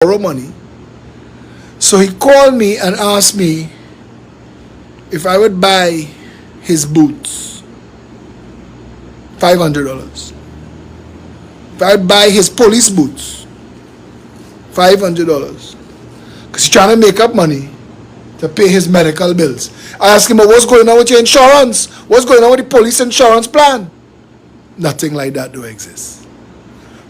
borrow money. So he called me and asked me if I would buy his boots, $500. If I would buy his police boots, $500. Because he's trying to make up money to pay his medical bills. I asked him, what's going on with your insurance? What's going on with the police insurance plan? Nothing like that do exist.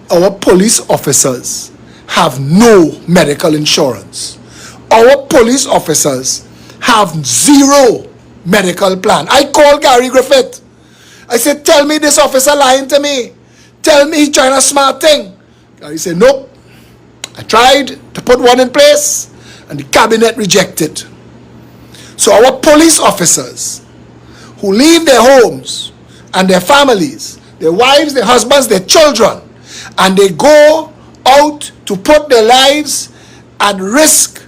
Our police officers have no medical insurance. Our police officers have zero medical plan. I called Gary Griffith. I said, tell me this officer lying to me. Tell me he's trying a smart thing. Gary said, nope. I tried to put one in place and the cabinet rejected. So our police officers who leave their homes and their families, their wives, their husbands, their children, and they go out to put their lives at risk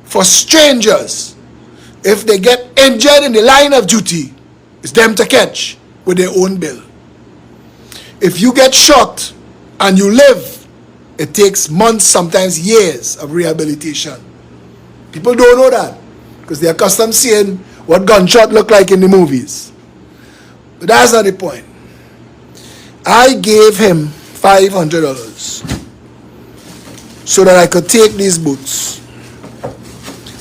for strangers, if they get injured in the line of duty, it's them to catch with their own bill. If you get shot and you live, it takes months, sometimes years of rehabilitation. People don't know that because they're accustomed to seeing what gunshot look like in the movies. But that's not the point. I gave him $500 so that I could take these boots.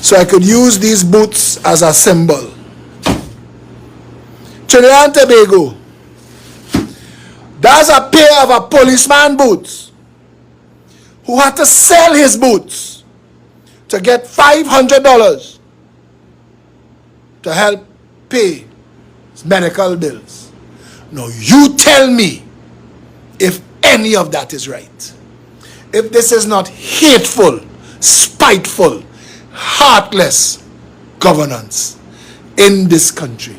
So I could use these boots as a symbol. Trinidad and Tobago, that's a pair of a policeman boots who had to sell his boots to get $500 to help pay his medical bills. Now you tell me if any of that is right. If this is not hateful, spiteful, heartless governance in this country.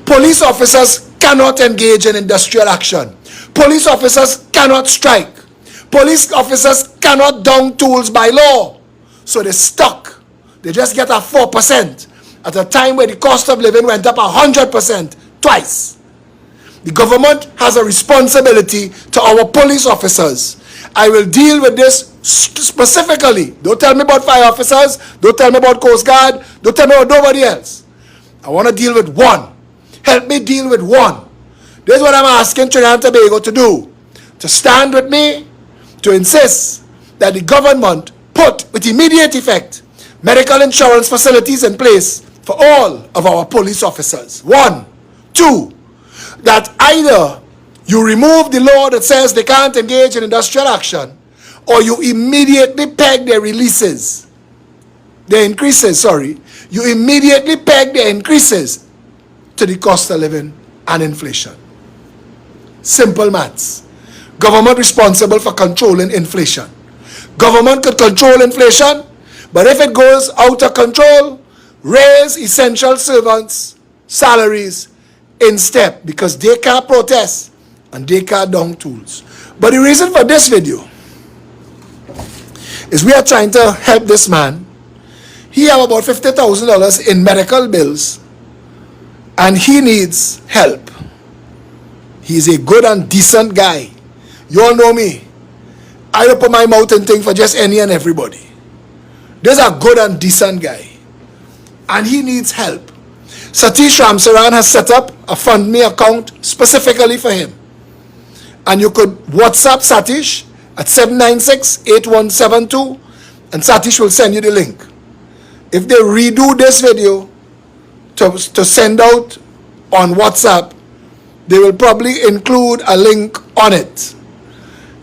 Police officers cannot engage in industrial action. Police officers cannot strike. Police officers cannot down tools by law. So they're stuck. They just get a 4% at a time where the cost of living went up 100% twice. The government has a responsibility to our police officers. I will deal with this specifically. Don't tell me about fire officers. Don't tell me about Coast Guard. Don't tell me about nobody else. I want to deal with one. Help me deal with one. This is what I'm asking Trinidad and Tobago to do. To stand with me, to insist that the government put with immediate effect medical insurance facilities in place for all of our police officers. 1. 2. That either you remove the law that says they can't engage in industrial action, or you immediately peg their increases. You immediately peg their increases to the cost of living and inflation. Simple maths. Government responsible for controlling inflation. Government could control inflation, but if it goes out of control, raise essential servants' salaries in step, because they can't protest and they can't down tools. But the reason for this video is we are trying to help this man. He have about $50,000 in medical bills and he needs help. He's a good and decent guy. You all know me. I don't put my mouth in things for just any and everybody. This is a good and decent guy. And he needs help. Satish Ramsaran has set up a FundMe account specifically for him. And you could WhatsApp Satish at 796-8172 and Satish will send you the link. If they redo this video to send out on WhatsApp, they will probably include a link on it.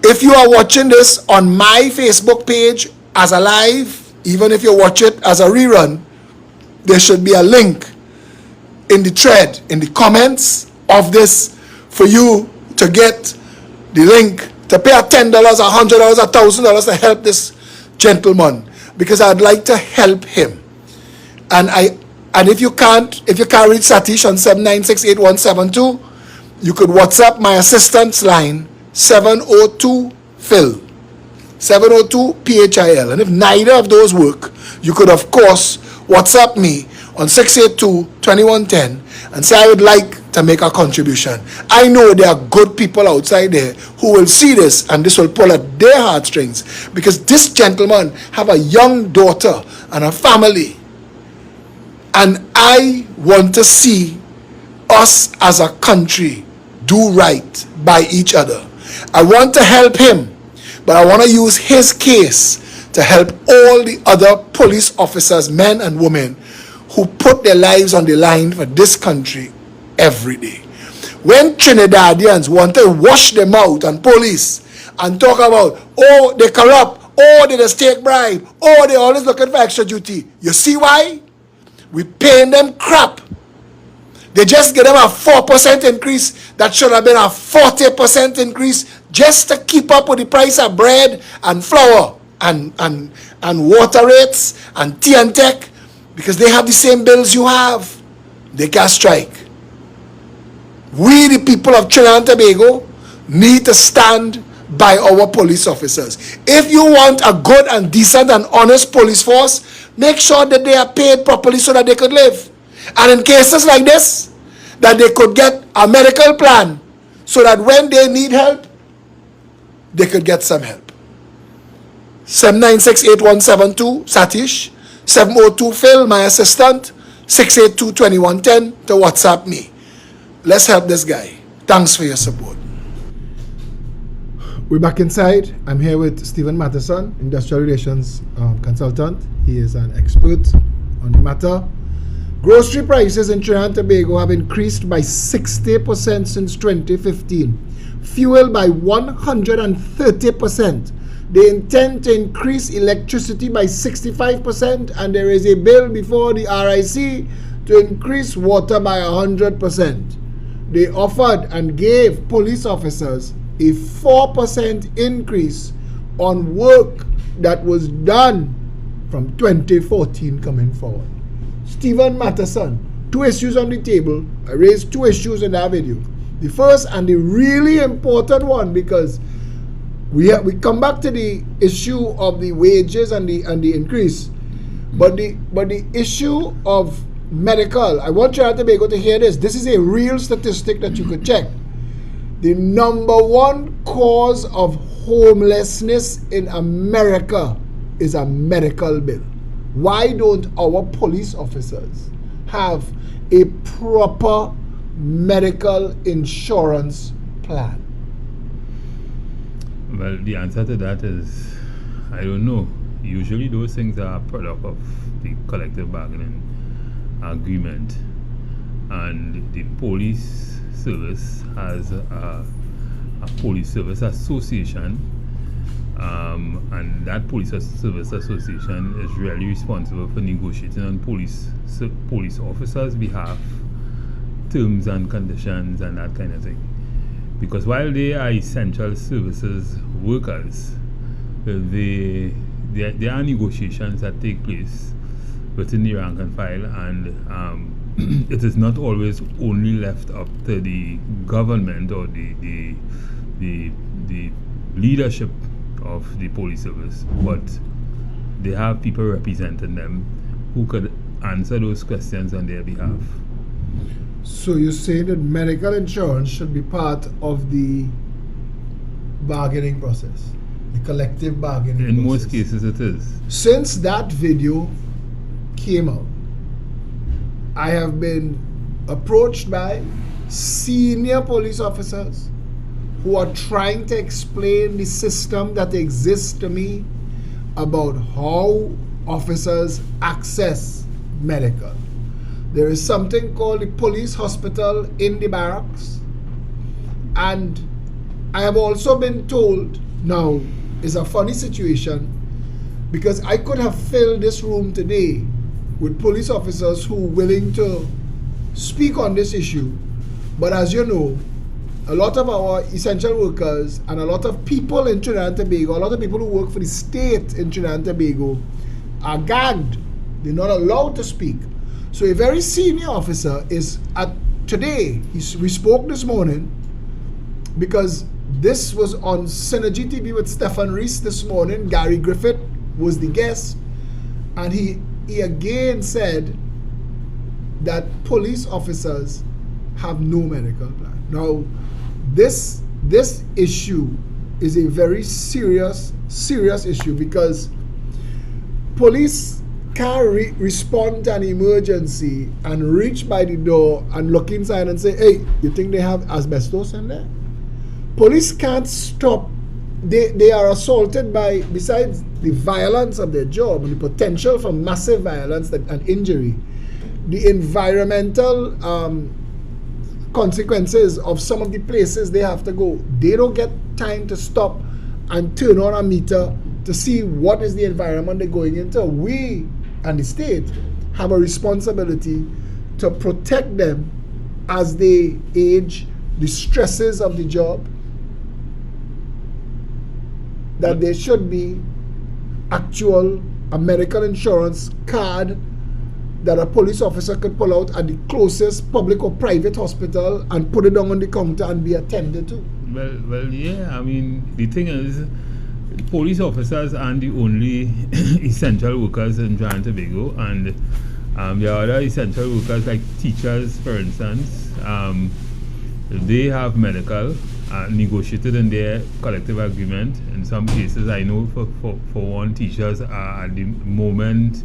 If you are watching this on my Facebook page as a live, even if you watch it as a rerun, there should be a link in the thread, in the comments of this, for you to get the link to pay $10, $100, $1,000 to help this gentleman, because I'd like to help him. And if you can't reach Satish on 796-8172, you could WhatsApp my assistant's line 702-PHIL, 702-PHIL. And if neither of those work, you could of course WhatsApp me on 682-2110 and say, I would like to make a contribution. I know there are good people outside there who will see this and this will pull at their heartstrings, because this gentleman have a young daughter and a family. And I want to see us as a country do right by each other. I want to help him, but I want to use his case to help all the other police officers, men and women, who put their lives on the line for this country every day. When Trinidadians want to wash their mouth on police and talk about, oh, they corrupt, oh, they just take bribe, oh, they always looking for extra duty. You see why? We paying them crap. They just give them a 4% increase that should have been a 40% increase just to keep up with the price of bread and flour and water rates and tea and tech, because they have the same bills you have. They can't strike. We, the people of Trinidad and Tobago, need to stand by our police officers. If you want a good and decent and honest police force, make sure that they are paid properly so that they could live. And in cases like this, that they could get a medical plan so that when they need help, they could get some help. 7968172, Satish. 702 Phil, my assistant. 682-2110 to WhatsApp me. Let's help this guy. Thanks for your support. We're back inside. I'm here with Stephen Matheson, Industrial Relations Consultant. He is an expert on the matter. Grocery prices in Trinidad and Tobago have increased by 60% since 2015. Fuel by 130%. They intend to increase electricity by 65%, and there is a bill before the RIC to increase water by 100%. They offered and gave police officers a 4% increase on work that was done from 2014 coming forward. Stephen Matheson, two issues on the table. I raised two issues in that video. The first and the really important one, because we come back to the issue of the wages and the increase, but the issue of medical. I want you to be able to hear this. This is a real statistic that you could check. The number one cause of homelessness in America is a medical bill. Why don't our police officers have a proper medical insurance plan? Well, the answer to that is, I don't know. Usually those things are a product of the collective bargaining agreement, and the police service has a police service association, and that police service association is really responsible for negotiating on police officers' behalf terms and conditions and that kind of thing. Because while they are essential services workers, there are negotiations that take place within the rank and file, and it is not always only left up to the government or the leadership of the police service, but they have people representing them who could answer those questions on their behalf. So you say that medical insurance should be part of the bargaining process, the collective bargaining process. In most cases it is. Since that video came out, I have been approached by senior police officers who are trying to explain the system that exists to me about how officers access medical. There is something called the police hospital in the barracks, and I have also been told, now it's a funny situation, because I could have filled this room today with police officers who are willing to speak on this issue, but as you know, a lot of our essential workers and a lot of people in Trinidad and Tobago, a lot of people who work for the state in Trinidad and Tobago are gagged. They're not allowed to speak. So a very senior officer is today, we spoke this morning, because this was on Synergy TV with Stefan Reese this morning. Gary Griffith was the guest, and he again said that police officers have no medical plan. Now, this issue is a very serious issue, because police can't respond to an emergency and reach by the door and look inside and say, hey, you think they have asbestos in there? Police can't stop. They are assaulted by, besides the violence of their job and the potential for massive violence and injury, the environmental consequences of some of the places they have to go. They don't get time to stop and turn on a meter to see what is the environment they're going into. We and the state have a responsibility to protect them as they age, the stresses of the job, that there should be a medical insurance card that a police officer could pull out at the closest public or private hospital and put it down on the counter and be attended to. Well, yeah. I mean, the thing is, police officers aren't the only essential workers in Trinidad and Tobago, and there are other essential workers like teachers, for instance. They have medical negotiated in their collective agreement. In some cases, I know for one, teachers are at the moment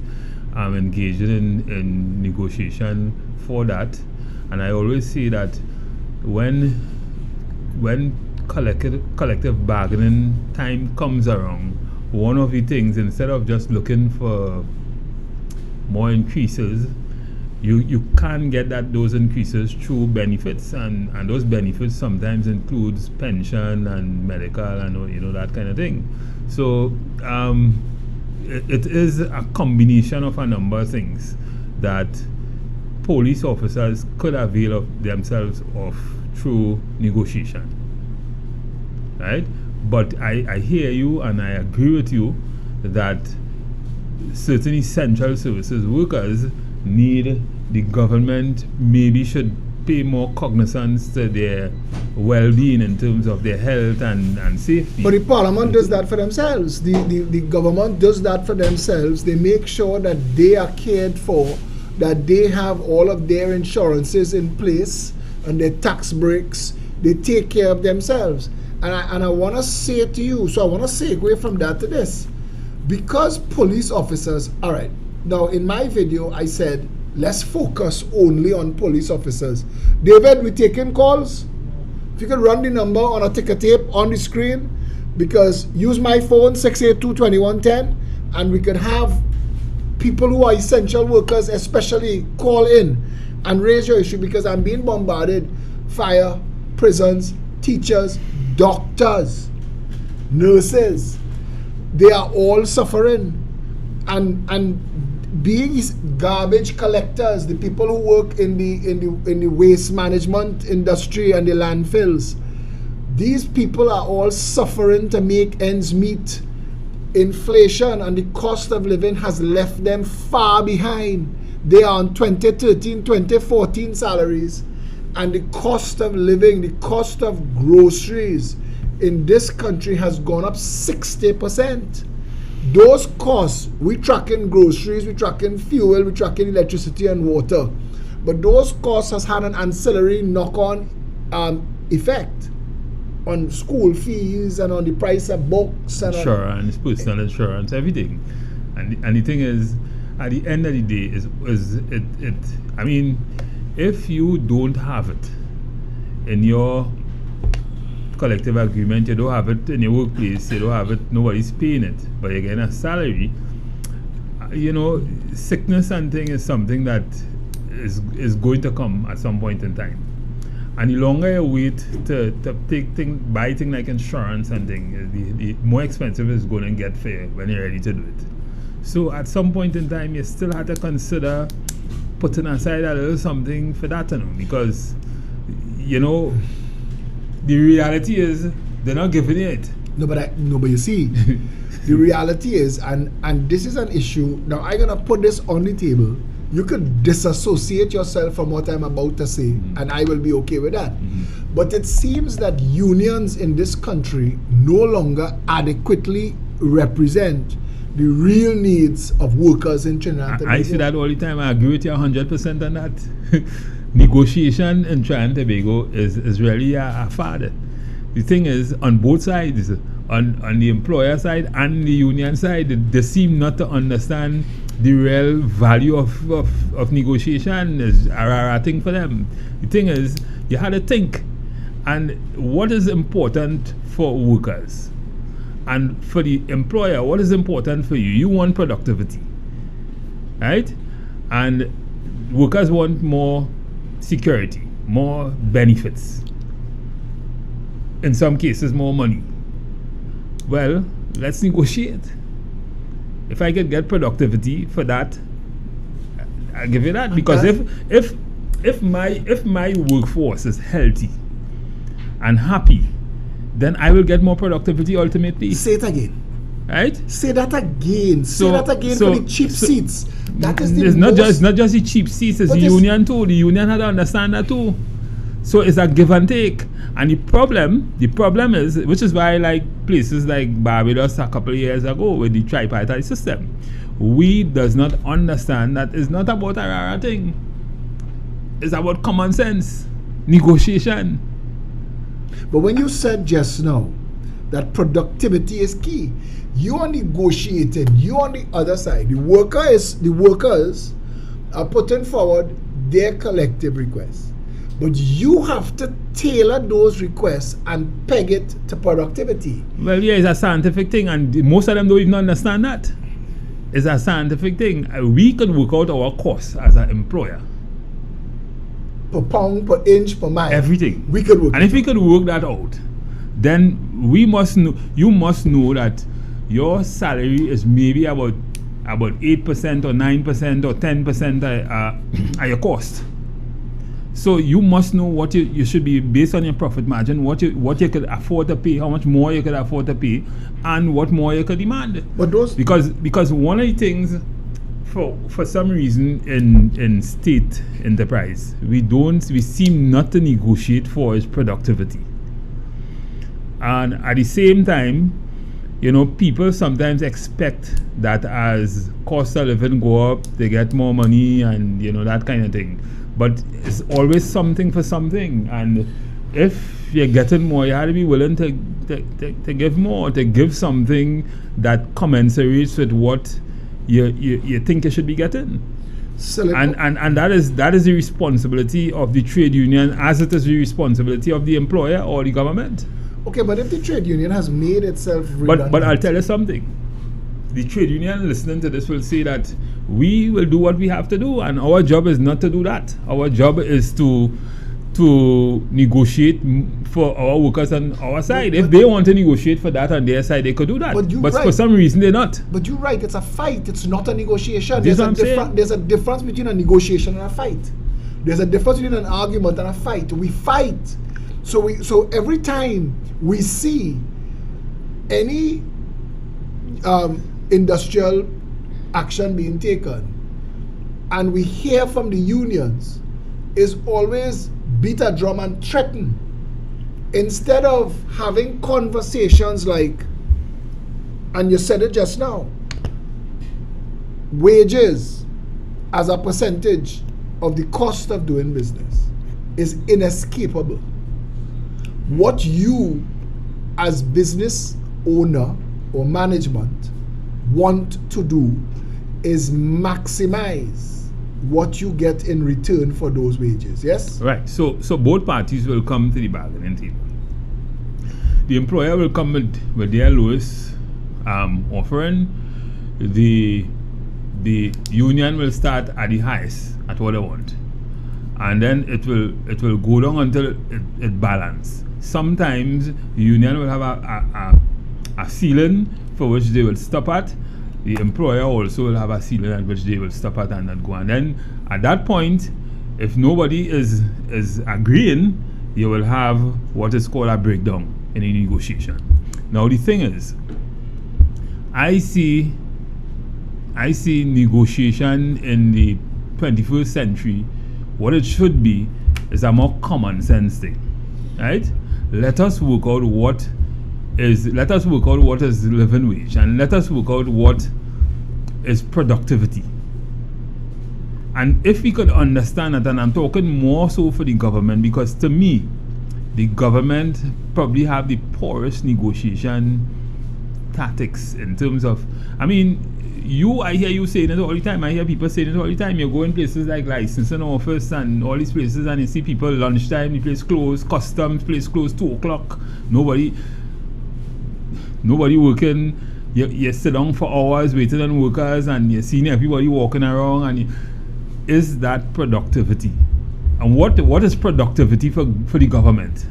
engaged in negotiation for that. And I always say that when collective bargaining time comes around, one of the things, instead of just looking for more increases, you can get those increases through benefits, and those benefits sometimes includes pension and medical and that kind of thing. So it is a combination of a number of things that police officers could avail of themselves of through negotiation, right? But I hear you and I agree with you that certain essential services workers need the government maybe should pay more cognizance to their well-being in terms of their health and safety. But the parliament does that for themselves. The government does that for themselves. They make sure that they are cared for, that they have all of their insurances in place and their tax breaks. They take care of themselves. And I want to say to you, so I want to segue from that to this. Because police officers, all right, now in my video I said, let's focus only on police officers. David, we taking calls? If you could run the number on a ticker tape on the screen, because use my phone, 682-2110, and we could have people who are essential workers especially call in and raise your issue, because I'm being bombarded. Fire, prisons, teachers, doctors, nurses, they are all suffering. And being garbage collectors, the people who work in the waste management industry and the landfills, these people are all suffering to make ends meet. Inflation and the cost of living has left them far behind. They are on 2013, 2014 salaries, and the cost of living, the cost of groceries in this country has gone up 60%. Those costs, we tracking groceries, we tracking fuel, we tracking electricity and water, but those costs has had an ancillary knock-on effect on school fees and on the price of books and insurance, personal insurance, everything. And the thing is, at the end of the day, I mean, if you don't have it in your collective agreement, you don't have it in your workplace, you don't have it, nobody's paying it, but you're getting a salary, sickness and thing is something that is going to come at some point in time. And the longer you wait to buy things like insurance and things, the more expensive it's going to get for you when you're ready to do it. So at some point in time, you still have to consider putting aside a little something for that, because the reality is they're not giving it. No, but you see, the reality is, and this is an issue. Now I'm gonna put this on the table. You could disassociate yourself from what I'm about to say, and I will be okay with that. But it seems that unions in this country no longer adequately represent the real needs of workers in Trinidad and I Tobago. see that all the time. I agree with you 100% on that. Negotiation in Trinidad and Tobago is really a fad. The thing is, on both sides, on the employer side and the union side, they seem not to understand the real value of negotiation. Is a rare thing for them. The thing is, you had to think, and what is important for workers, and for the employer, what is important for you? You want productivity, right? And workers want more security, more benefits. In some cases, more money. Well, let's negotiate. If I could get productivity for that, I'll give you that. Because if my workforce is healthy and happy, then I will get more productivity ultimately. Say it again. Right? Say that again. Say that again for the cheap seats. That is the it's most... not just the cheap seats, it's But the it's- union too. The union had to understand that too. So it's a give and take. And the problem is, which is why like places like Barbados a couple of years ago with the tripartite system, we does not understand that it's not about a rare thing. It's about common sense, negotiation. But when you said just now that productivity is key, you are negotiating, you on the other side. The workers are putting forward their collective requests. But you have to tailor those requests and peg it to productivity. Well, yeah, it's a scientific thing, and most of them don't even understand that. It's a scientific thing. We could work out our costs as an employer. Per pound, per inch, per mile. Everything. We could work And if we could work that out, then we must know. You must know that your salary is maybe about 8% or 9% or 10% of your cost. So you must know what you should be based on your profit margin, what you could afford to pay, how much more you could afford to pay, and what more you could demand. But those Because one of the things, for some reason in state enterprise, we seem not to negotiate for is productivity. And at the same time, people sometimes expect that as cost of living go up, they get more money and that kind of thing. But it's always something for something, and if you're getting more, you have to be willing to give more, to give something that commensurates with what you think you should be getting. And that is the responsibility of the trade union, as it is the responsibility of the employer or the government. Okay, but if the trade union has made itself redundant, but I'll tell you something. The trade union listening to this will say that we will do what we have to do, and our job is not to do that. Our job is to negotiate for our workers on our side. If they want to negotiate for that on their side, they could do that. But for some reason, they're not. But you're right, it's a fight, it's not a negotiation. That's what I'm saying. There's a difference between a negotiation and a fight. There's a difference between an argument and a fight. We fight. So every time we see any industrial action being taken and we hear from the unions, is always beat a drum and threaten, instead of having conversations like, and you said it just now, wages as a percentage of the cost of doing business is inescapable. What you as business owner or management want to do is maximize what you get in return for those wages. Yes? Right. So both parties will come to the bargaining table. The employer will come with their lowest offering. The union will start at the highest, at what they want, and then it will go down until it balances. Sometimes the union will have a ceiling for which they will stop at. The employer also will have a ceiling at which they will stop at and not go. And then at that point, if nobody is agreeing, you will have what is called a breakdown in a negotiation. Now the thing is, I see negotiation in the 21st century, what it should be is a more common sense thing, right? Let us work out what is living wage, and let us work out what is productivity. And if we could understand that, and I'm talking more so for the government, because to me, the government probably have the poorest negotiation tactics in terms of, I hear you saying it all the time. I hear people saying it all the time. You go in places like licensing office and all these places, and you see people lunchtime, the place closed, customs place closed 2 o'clock. Nobody working. You sit down for hours waiting on workers, and you're seeing everybody walking around. And is that productivity? And what is productivity for the government?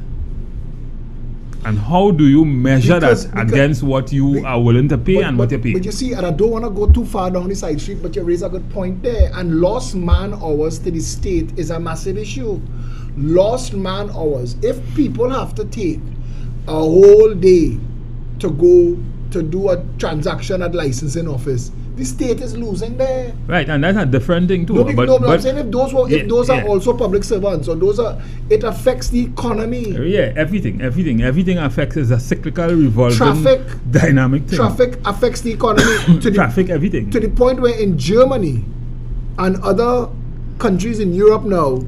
And how do you measure because against what you are willing to pay and what you pay? But you see, and I don't want to go too far down the side street, but you raise a good point there. And lost man hours to the state is a massive issue. Lost man hours. If people have to take a whole day to go to do a transaction at licensing office, the state is losing there. Right, and that's a different thing too. But I'm saying if those are also public servants, or it affects the economy. Yeah, everything affects. Is a cyclical, revolving, dynamic thing. Traffic affects the economy. Everything. To the point where in Germany and other countries in Europe now,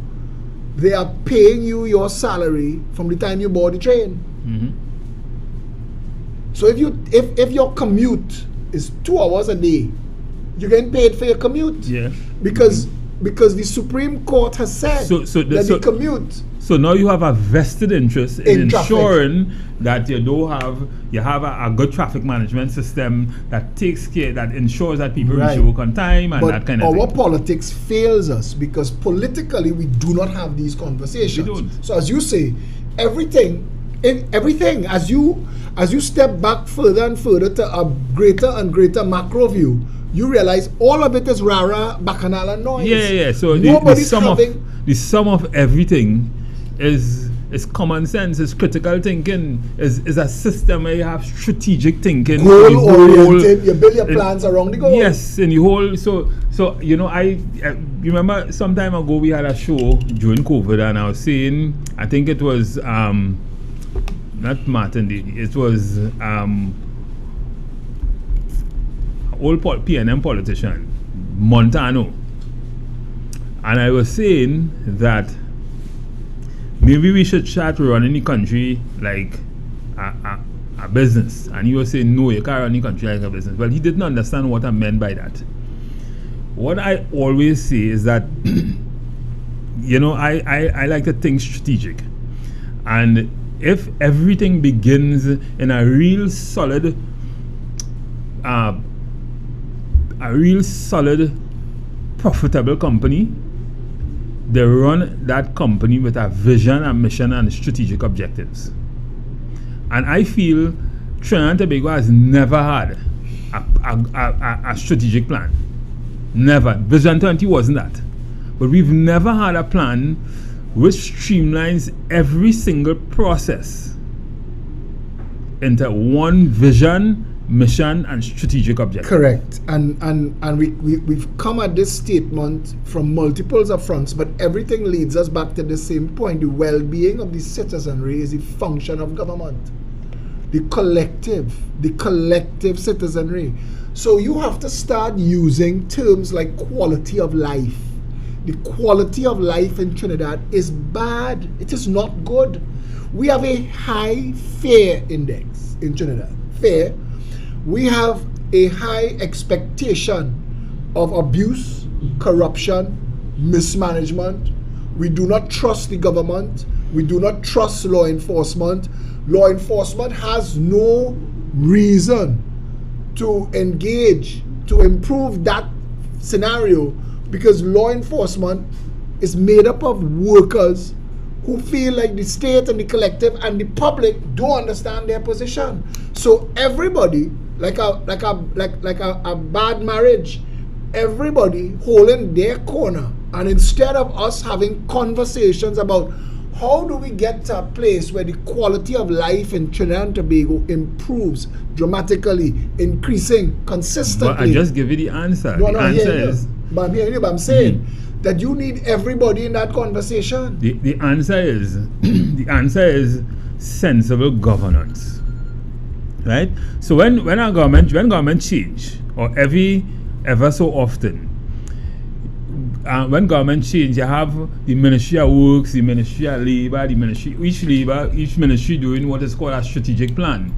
they are paying you your salary from the time you board the train. Mm-hmm. So if your commute is 2 hours a day, you're getting paid for your commute. Yeah. Because the Supreme Court has said that the commute. So now you have a vested interest in ensuring traffic. That you have a good traffic management system that takes care, that ensures that people reach work on time and that kind of thing. Our politics fails us because politically we do not have these conversations. We don't. So as you say, everything as you step back further and further to a greater and greater macro view, you realize all of it is rara, bacchanal and noise. Yeah. So the sum of everything is common sense, is critical thinking, is a system where you have strategic thinking. Goal oriented, you build your plans around the goal. Yes, and the whole so I remember some time ago we had a show during COVID, and I was saying, I think it was not Martin Daly, it was old PNM politician Montano, and I was saying that maybe we should start running the country like a business, and he was saying no, you can't run the country like a business. Well, he didn't understand what I meant by that. What I always say is that I like to think strategic, and if everything begins in a real solid profitable company, they run that company with a vision, a mission, and strategic objectives. And I feel Trinidad and Tobago has never had a strategic plan. Never. Vision 20 wasn't that. But we've never had a plan which streamlines every single process into one vision, mission, and strategic objective. Correct. And we've come at this statement from multiples of fronts, but everything leads us back to the same point. The well-being of the citizenry is the function of government. The collective citizenry. So you have to start using terms like quality of life. The quality of life in Trinidad is bad. It is not good. We have a high fear index in Trinidad. Fear. We have a high expectation of abuse, corruption, mismanagement. We do not trust the government. We do not trust law enforcement. Law enforcement has no reason to engage, to improve that scenario, because law enforcement is made up of workers who feel like the state and the collective and the public don't understand their position. So everybody, like a bad marriage, everybody holding their corner. And instead of us having conversations about how do we get to a place where the quality of life in Trinidad and Tobago improves dramatically, increasing consistently. But I just give you the answer. No, the answer is... But I'm saying that you need everybody in that conversation. The answer is the answer is sensible governance. Right? So when government change, or every ever so often, when government change, you have the Ministry of Works, the Ministry of Labour, each ministry doing what is called a strategic plan,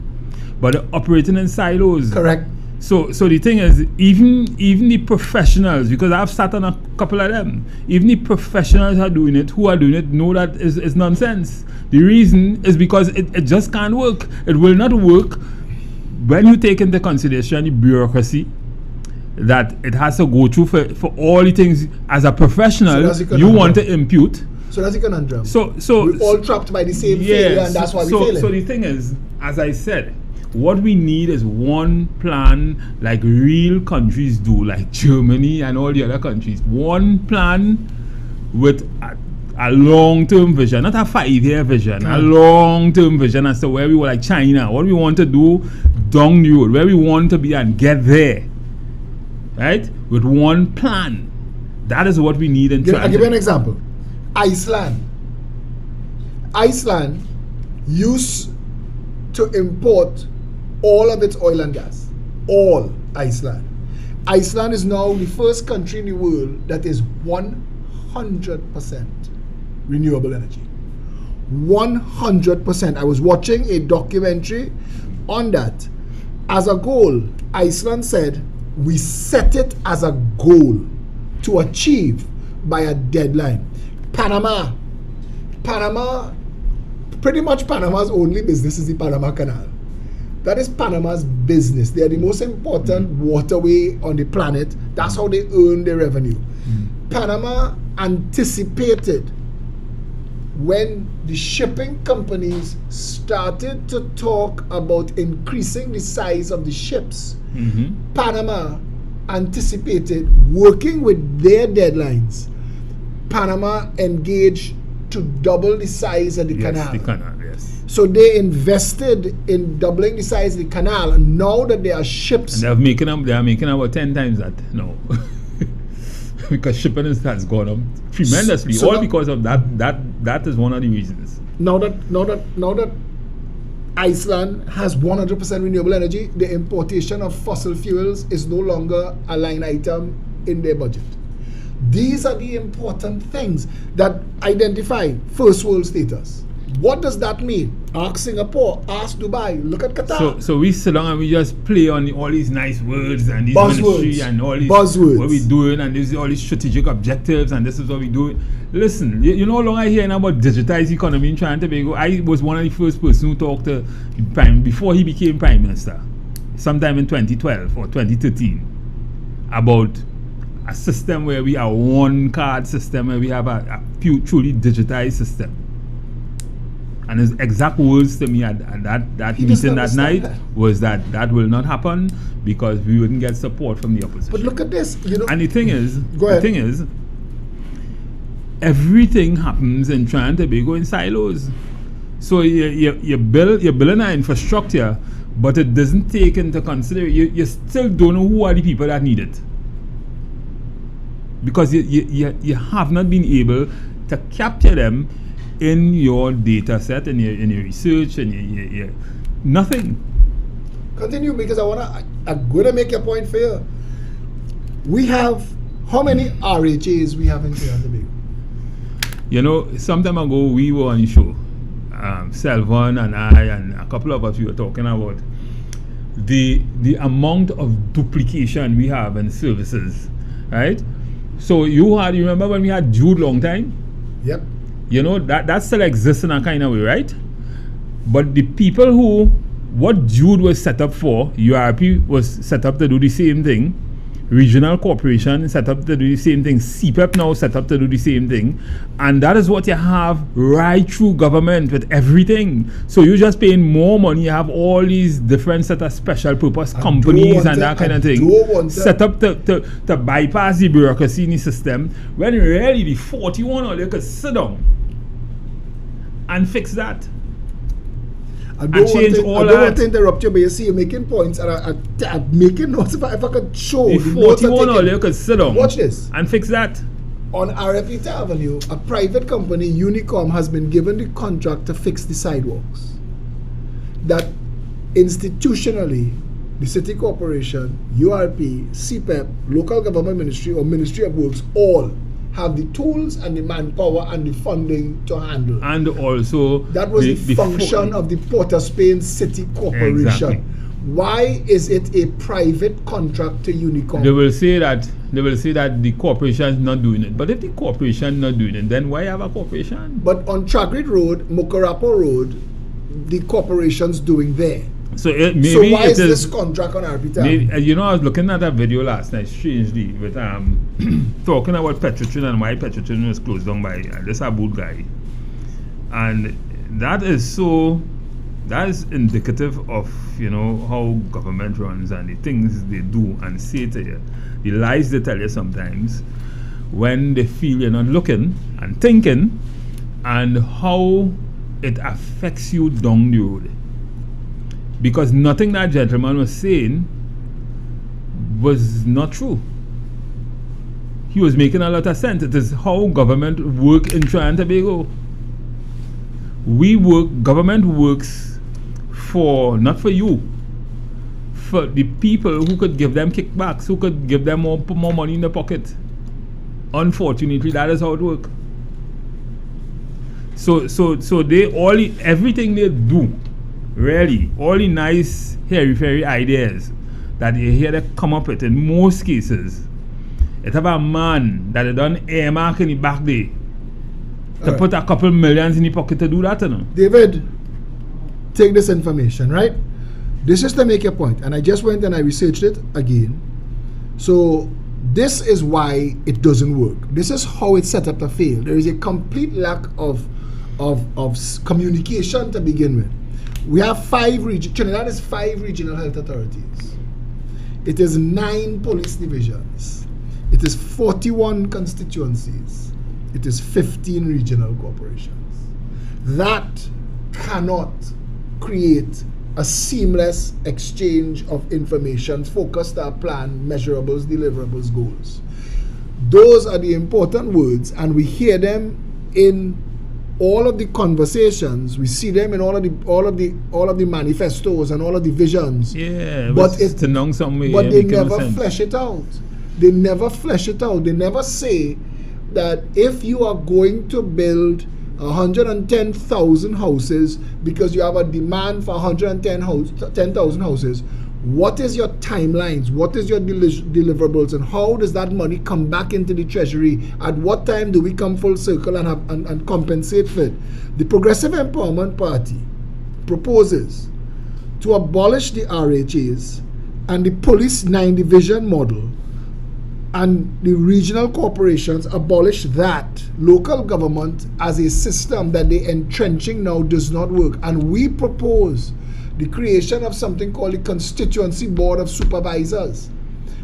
but they're operating in silos. Correct. So the thing is, even the professionals, because I've sat on a couple of them, even the professionals who are doing it know that is nonsense. The reason is because it just can't work. It will not work when you take into consideration the bureaucracy that it has to go through for all the things. As a professional, you want to impute. So that's the conundrum. So we're all trapped by the same failure, and that's why we're failing. So the thing is, as I said, what we need is one plan, like real countries do, like Germany and all the other countries. One plan with a long-term vision, not a 5-year vision, a long-term vision as to where we were, like China, what we want to do down the road, where we want to be and get there, right? With one plan. That is what we need in I'll give you an example. Iceland used to import all of its oil and gas. All Iceland. Iceland is now the first country in the world that is 100% renewable energy. 100%. I was watching a documentary on that. As a goal, Iceland said, we set it as a goal to achieve by a deadline. Panama, pretty much Panama's only business is the Panama Canal. That is Panama's business. They are the most important waterway on the planet. That's how they earn their revenue. Panama anticipated when the shipping companies started to talk about increasing the size of the ships. Panama anticipated working with their deadlines. Panama engaged to double the size of the canal. The canal, yes. So they invested in doubling the size of the canal, and now that there are ships, and they are making about 10 times that now. Because shipping has gone up tremendously, all because of that is one of the reasons. Now that Iceland has 100% renewable energy, the importation of fossil fuels is no longer a line item in their budget. These are the important things that identify first world status. What does that mean? Ask Singapore, ask Dubai, look at Qatar. So we sit down and we just play on all these nice words and these buzzwords and all these buzzwords. What we're doing, and this is all these strategic objectives, and this is what we're doing. Listen, you know, long I hear about digitized economy in Trinidad. I was one of the first person who talked to before he became Prime Minister, sometime in 2012 or 2013, about a system where we are one card system, where we have a truly digitized system. And his exact words to me at that meeting that night was that will not happen because we wouldn't get support from the opposition. But look at this, you know. And the thing is, everything happens in Trinidad and Tobago in silos. So you're building an infrastructure, but it doesn't take into consideration. You still don't know who are the people that need it, because you have not been able to capture them in your data set, in your research, and your nothing. Continue, because I'm gonna make a point for you. We have how many RHAs we have in Trinidad and Tobago? You know, some time ago we were on the show, Selvon and I and a couple of us, we were talking about the amount of duplication we have in services, right? So you remember when we had Jude long time? Yep. You know, that still exists in a kind of way, right? But the people what Jude was set up for, URP was set up to do the same thing. Regional Corporation set up to do the same thing. CPEP now set up to do the same thing. And that is what you have right through government with everything. So you're just paying more money. You have all these different set of special purpose companies and that kind of thing. Set up to bypass the bureaucracy in the system. When really the 41 or they could sit down and fix that. I don't want to interrupt you, but you see, you're making points, and I'm making notes. If I could show the 41 or you could sit down. Watch this. And fix that. On RFET Avenue, a private company, Unicom, has been given the contract to fix the sidewalks. That institutionally, the city corporation, URP, CPEP, local government ministry or Ministry of Works all have the tools and the manpower and the funding to handle. And also that was the function of the Port of Spain City Corporation. Exactly. Why is it a private contract to Unicom? They will say that the corporation is not doing it. But if the corporation is not doing it, then why have a corporation? But on Chagrit Road, Mokorapo Road, the corporation's doing there. So maybe so why is this contract on RP? You know, I was looking at a video last night, strangely, with talking about Petrotrin and why Petrotrin was closed down by this Abood guy, and that is indicative of, you know, how government runs and the things they do and say to you, the lies they tell you sometimes when they feel you're not looking and thinking, and how it affects you down the road. Because nothing that gentleman was saying was not true. He was making a lot of sense. It is how government work in Trinidad and Tobago. Government works not for you, for the people who could give them kickbacks, who could give them more money in the pocket. Unfortunately, that is how it works. So everything they do, really, all the nice hairy-fairy ideas that you hear them come up with, in most cases, it have a man that they done earmark in the back there to put a couple millions in the pocket to do that, you know. David, take this information, right? This is to make a point, and I just went and I researched it again. So this is why it doesn't work. This is how it's set up to fail. There is a complete lack of communication to begin with. We have Trinidad is 5 regional health authorities. It is 9 police divisions. It is 41 constituencies. It is 15 regional corporations. That cannot create a seamless exchange of information focused on plan, measurables, deliverables, goals. Those are the important words, and we hear them in all of the conversations. We see them in all of the manifestos and all of the visions. Yeah, but it's to know some way. But they never flesh it out. They never flesh it out. They never say that if you are going to build 110,000 houses because you have a demand for 10,000 houses, what is your timelines? What is your deliverables? And how does that money come back into the treasury? At what time do we come full circle and compensate for it? The Progressive Empowerment Party proposes to abolish the RHAs and the police 9 division model, and the regional corporations abolish that. Local government as a system that they're entrenching now does not work. And we propose the creation of something called the Constituency Board of Supervisors.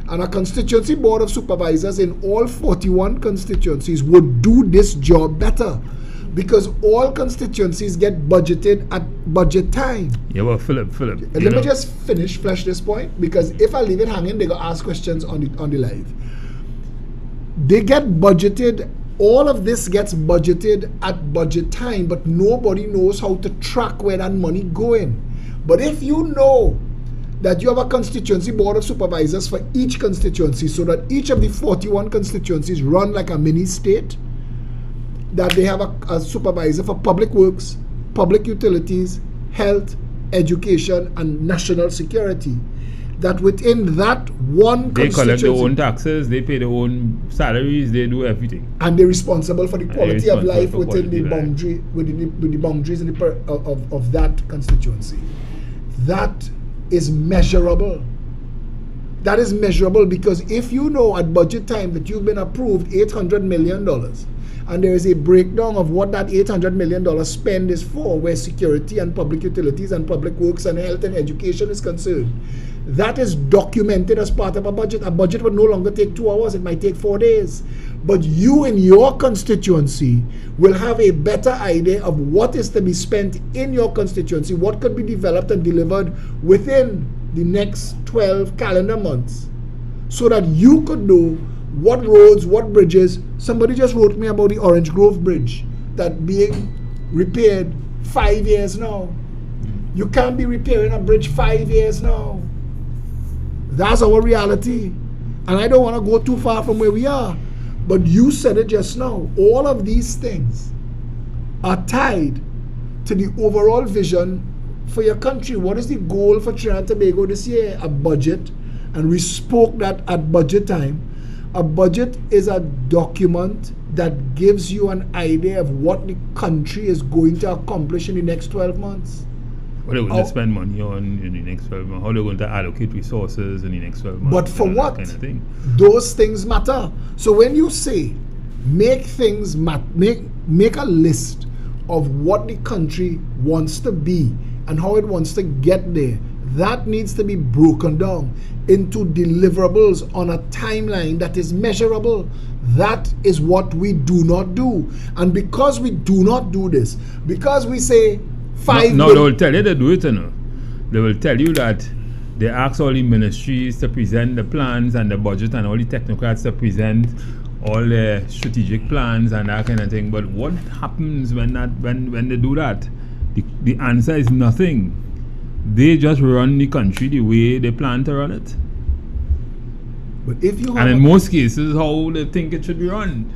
And a Constituency Board of Supervisors in all 41 constituencies would do this job better, because all constituencies get budgeted at budget time. Yeah, well, Phillip. Let me just flesh this point, because if I leave it hanging, they're going to ask questions on the live. They get budgeted, all of this gets budgeted at budget time, but nobody knows how to track where that money going. But if you know that you have a Constituency Board of Supervisors for each constituency, so that each of the 41 constituencies run like a mini state, that they have a supervisor for public works, public utilities, health, education, and national security, that within that one they collect constituency, their own taxes, they pay their own salaries, they do everything, and they're responsible for the quality of life within the boundary, within the boundaries of that constituency. That is measurable. That is measurable, because if you know at budget time that you've been approved $800 million, and there is a breakdown of what that $800 million spend is for, where security and public utilities and public works and health and education is concerned, that is documented as part of a budget. A budget would no longer take 2 hours, it might take 4 days. But you in your constituency will have a better idea of what is to be spent in your constituency, what could be developed and delivered within the next 12 calendar months, so that you could know what roads, what bridges. Somebody just wrote me about the Orange Grove Bridge that being repaired 5 years now. You can't be repairing a bridge 5 years now. That's our reality. And I don't want to go too far from where we are. But you said it just now. All of these things are tied to the overall vision for your country. What is the goal for Trinidad and Tobago this year? A budget. And we spoke that at budget time. A budget is a document that gives you an idea of what the country is going to accomplish in the next 12 months. What are they going to spend money on in the next 12 months? How are they going to allocate resources in the next 12 months? But for what? Kind of thing. Those things matter. So when you say make things make a list of what the country wants to be and how it wants to get there, that needs to be broken down into deliverables on a timeline that is measurable. That is what we do not do. And because we do not do this, because we say No, they will tell you to do it, you know. They will tell you that they ask all the ministries to present the plans and the budget and all the technocrats to present all the strategic plans and that kind of thing. But what happens when they do that? The answer is nothing. They just run the country the way they plan to run it. But if you and in most cases, how they think it should be run.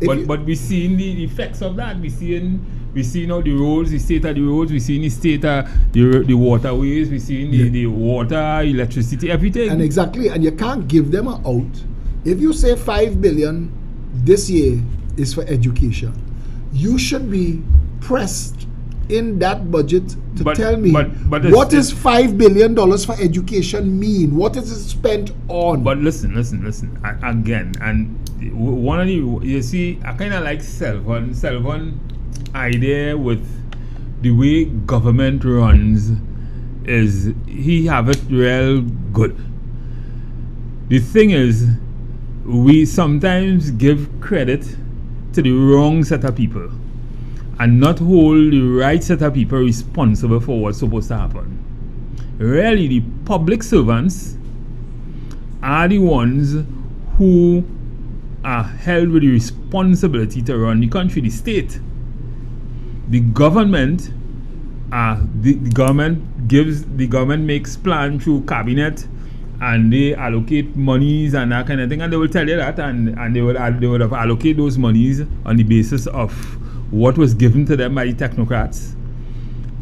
but we're seeing the effects of that. We see now the roads, the state of the roads, we see the state of the waterways, we see the water, electricity, everything. And exactly, and you can't give them an out. If you say 5 billion this year is for education, you should be pressed in that budget to tell me what is $5 billion for education mean? What is it spent on? But listen. Again, and one of the, you see, I kind of like Selvon idea with the way government runs is he have it real good. The thing is, we sometimes give credit to the wrong set of people and not hold the right set of people responsible for what's supposed to happen. Really, the public servants are the ones who are held with the responsibility to run the country, the state. The government, the government makes plans through cabinet, and they allocate monies and that kind of thing, and they will tell you that, and they would have allocated those monies on the basis of what was given to them by the technocrats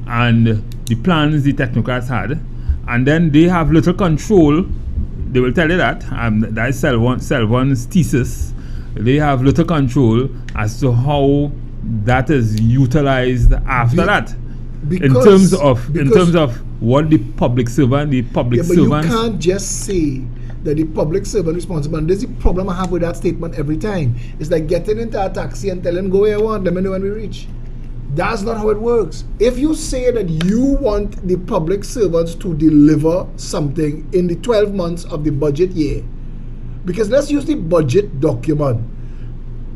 and the plans the technocrats had, and then they have little control. They will tell you that, that is Selvon's thesis. They have little control as to how that is utilized after that. In terms of what the public servant, servants. You can't just say that the public servant responsible. And this is the problem I have with that statement every time. It's like getting into a taxi and telling them go where I want, let me know when we reach. That's not how it works. If you say that you want the public servants to deliver something in the 12 months of the budget year, because let's use the budget document.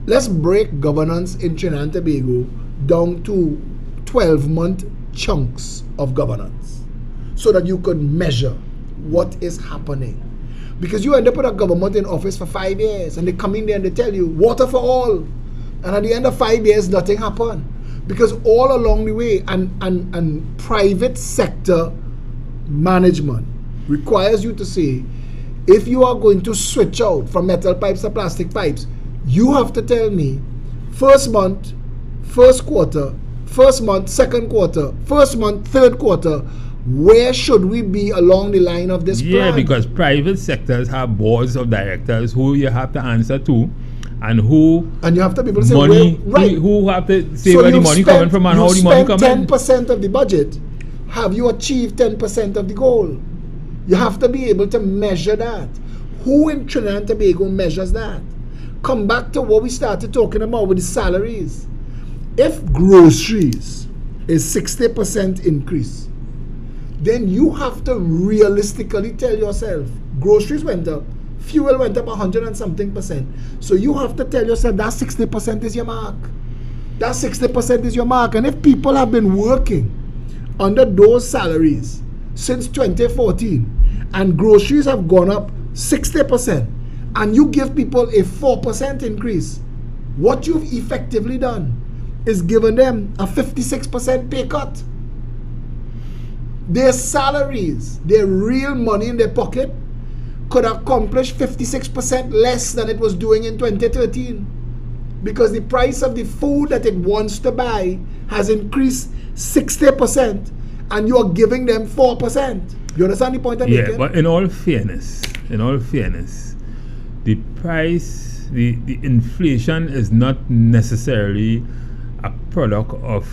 Let's break governance in Trinidad and Tobago down to 12-month chunks of governance so that you could measure what is happening. Because you end up with a government in office for 5 years and they come in there and they tell you water for all, and at the end of 5 years nothing happened. Because all along the way, and private sector management requires you to say, if you are going to switch out from metal pipes to plastic pipes, you have to tell me first month, first quarter, first month, second quarter, first month, third quarter, where should we be along the line of this plan? Yeah, because private sectors have boards of directors who you have to answer to, and you have to be able to say who have to say where the money coming from and how the money coming. 10% of the budget. Have you achieved 10% of the goal? You have to be able to measure that. Who in Trinidad and Tobago measures that? Come back to what we started talking about with the salaries. If groceries is 60% increase, then you have to realistically tell yourself, groceries went up, fuel went up 100 and something percent. So you have to tell yourself that 60% is your mark. That 60% is your mark. And if people have been working under those salaries since 2014 and groceries have gone up 60%, and you give people a 4% increase, what you've effectively done is given them a 56% pay cut. Their salaries, their real money in their pocket, could accomplish 56% less than it was doing in 2013. Because the price of the food that it wants to buy has increased 60%, and you are giving them 4%. You understand the point I'm making? Yeah, but in all fairness, the price, the inflation is not necessarily a product of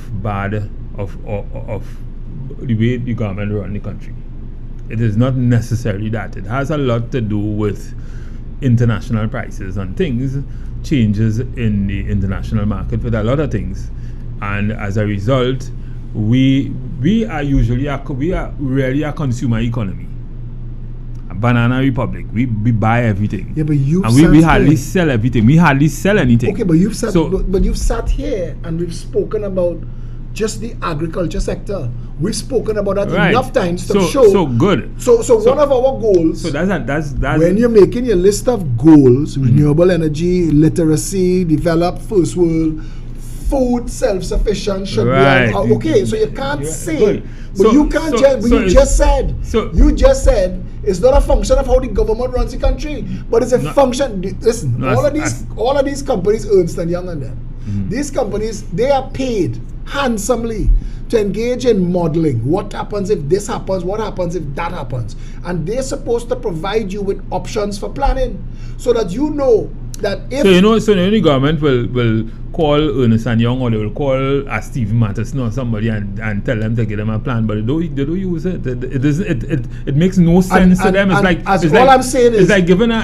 the way the government run the country. It is not necessarily that. It has a lot to do with international prices and things, changes in the international market with a lot of things, and as a result, we are really a consumer economy. A banana republic. We buy everything. Yeah, but we hardly sell everything. We hardly sell anything. Okay, but you've sat here and we've spoken about just the agriculture sector. We've spoken about that enough times to show. So good. So one of our goals. So that's when you're making your list of goals: renewable energy, literacy, develop first world, food self-sufficient should be okay. So you can't say, good. but you can't just. But you just said. You just said it's not a function of how the government runs the country, but it's a function. Listen, all of these companies, Ernst and Young and them, these companies, they are paid handsomely to engage in modeling. What happens if this happens? What happens if that happens? And they're supposed to provide you with options for planning, so that you know that if so the government will call Ernest and Young, or they will call Stephen Matheson or somebody and tell them to give them a plan, but they don't use it. It makes no sense to them. It's like giving a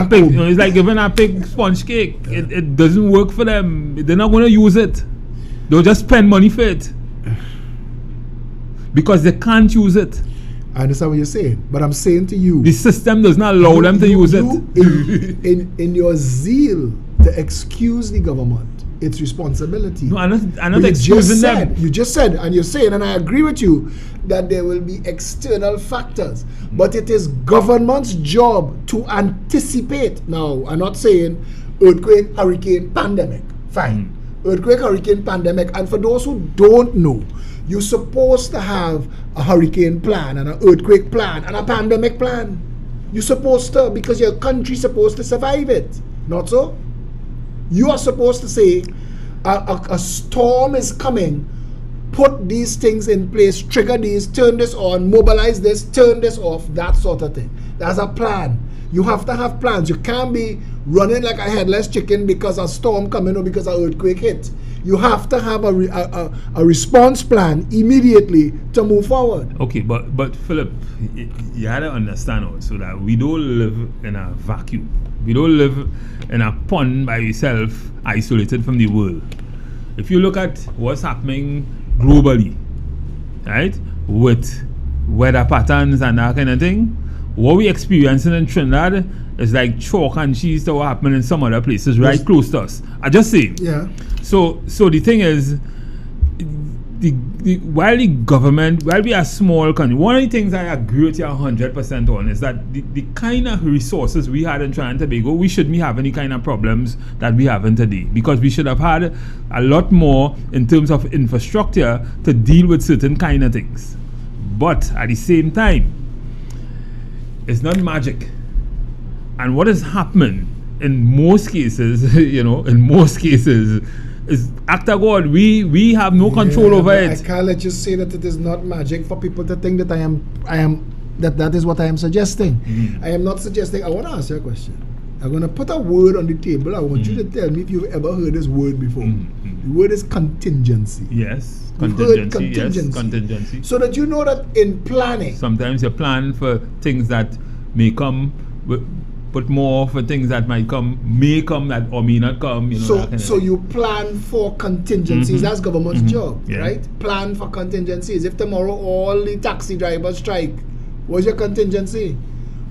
pig. It's like giving a pig sponge cake. It doesn't work for them. They're not going to use it. They'll just spend money for it because they can't use it. I understand what you're saying, but I'm saying to you, the system does not allow them to use it. In your zeal to excuse the government, its responsibility. No, I'm not excusing them. You just said, and you're saying, and I agree with you, that there will be external factors, but it is government's job to anticipate. Now, I'm not saying earthquake, hurricane, pandemic. Fine. Earthquake, hurricane, pandemic. And for those who don't know, you're supposed to have a hurricane plan and an earthquake plan and a pandemic plan. You're supposed to, because your country's supposed to survive it. Not so? You are supposed to say, a storm is coming, put these things in place, trigger these, turn this on, mobilize this, turn this off, that sort of thing. That's a plan. You have to have plans. You can't be running like a headless chicken because a storm coming or because an earthquake hit. You have to have a response plan immediately to move forward. Okay, but Philip, you had to understand also that we don't live in a vacuum. We don't live in a pond by yourself, isolated from the world. If you look at what's happening globally, right, with weather patterns and that kind of thing, what we experiencing in Trinidad is like chalk and cheese to what happened in some other places right close to us. I just say. Yeah. So the thing is, while we are small country, one of the things I agree with you 100% on is that the kind of resources we had in Trinidad and Tobago, we shouldn't be having any kind of problems that we have in today, because we should have had a lot more in terms of infrastructure to deal with certain kind of things. But at the same time, it's not magic. And what is happening in most cases, is act of God. We have no control over it. I can't let you say that it is not magic for people to think that that is what I am suggesting. I am not suggesting. I want to ask you a question. I'm going to put a word on the table. I want you to tell me if you've ever heard this word before. The word is contingency. Yes. Contingency. Yes, contingency. So that you know that in planning, sometimes you plan for things that may come, but more for things that may come that or may not come. So you plan for contingencies. That's government's job, right? Plan for contingencies. If tomorrow all the taxi drivers strike, what's your contingency?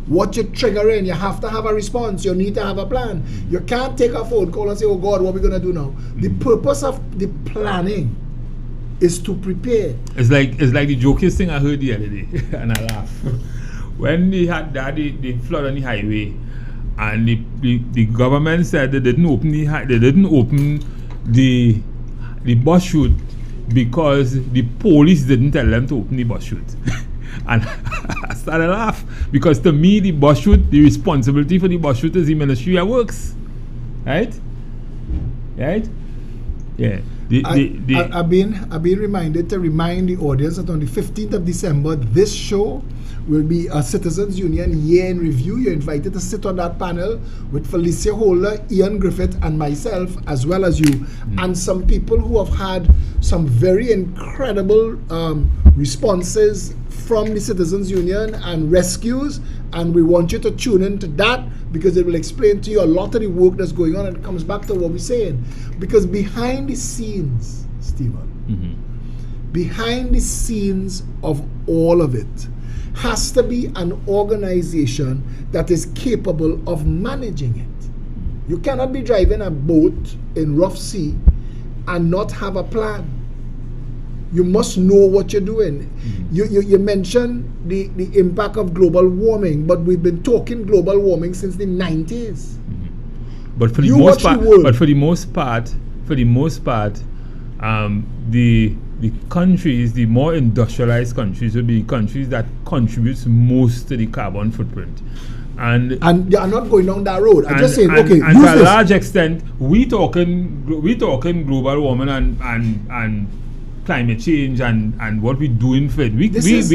What you're triggering, you have to have a response. You need to have a plan. You can't take a phone call and say, oh God, what are we going to do now? The purpose of the planning is to prepare. It's like the jokest thing I heard the other day, and I laugh. When they had the flood on the highway, and the government said they didn't open the bus chute because the police didn't tell them to open the bus chute. And I started to laugh because to me, the responsibility for the bus route is the Ministry of Works. Right? Right? Yeah. I've been reminded to remind the audience that on the 15th of December, this show will be a Citizens Union year in review. You're invited to sit on that panel with Felicia Holder, Ian Griffith, and myself, as well as you, and some people who have had some very incredible responses from the Citizens Union and rescues, and we want you to tune into that because it will explain to you a lot of the work that's going on, and it comes back to what we're saying. Because behind the scenes, Stephen, behind the scenes of all of it has to be an organization that is capable of managing it. You cannot be driving a boat in rough sea and not have a plan. You must know what you're doing. You mentioned the impact of global warming, but we've been talking global warming since the 90s. But for the most part, the countries, the more industrialized countries, will be countries that contributes most to the carbon footprint. And they are not going down that road. I'm just saying, and okay, and to a large extent, we talking global warming and climate change and what we're doing for it. This is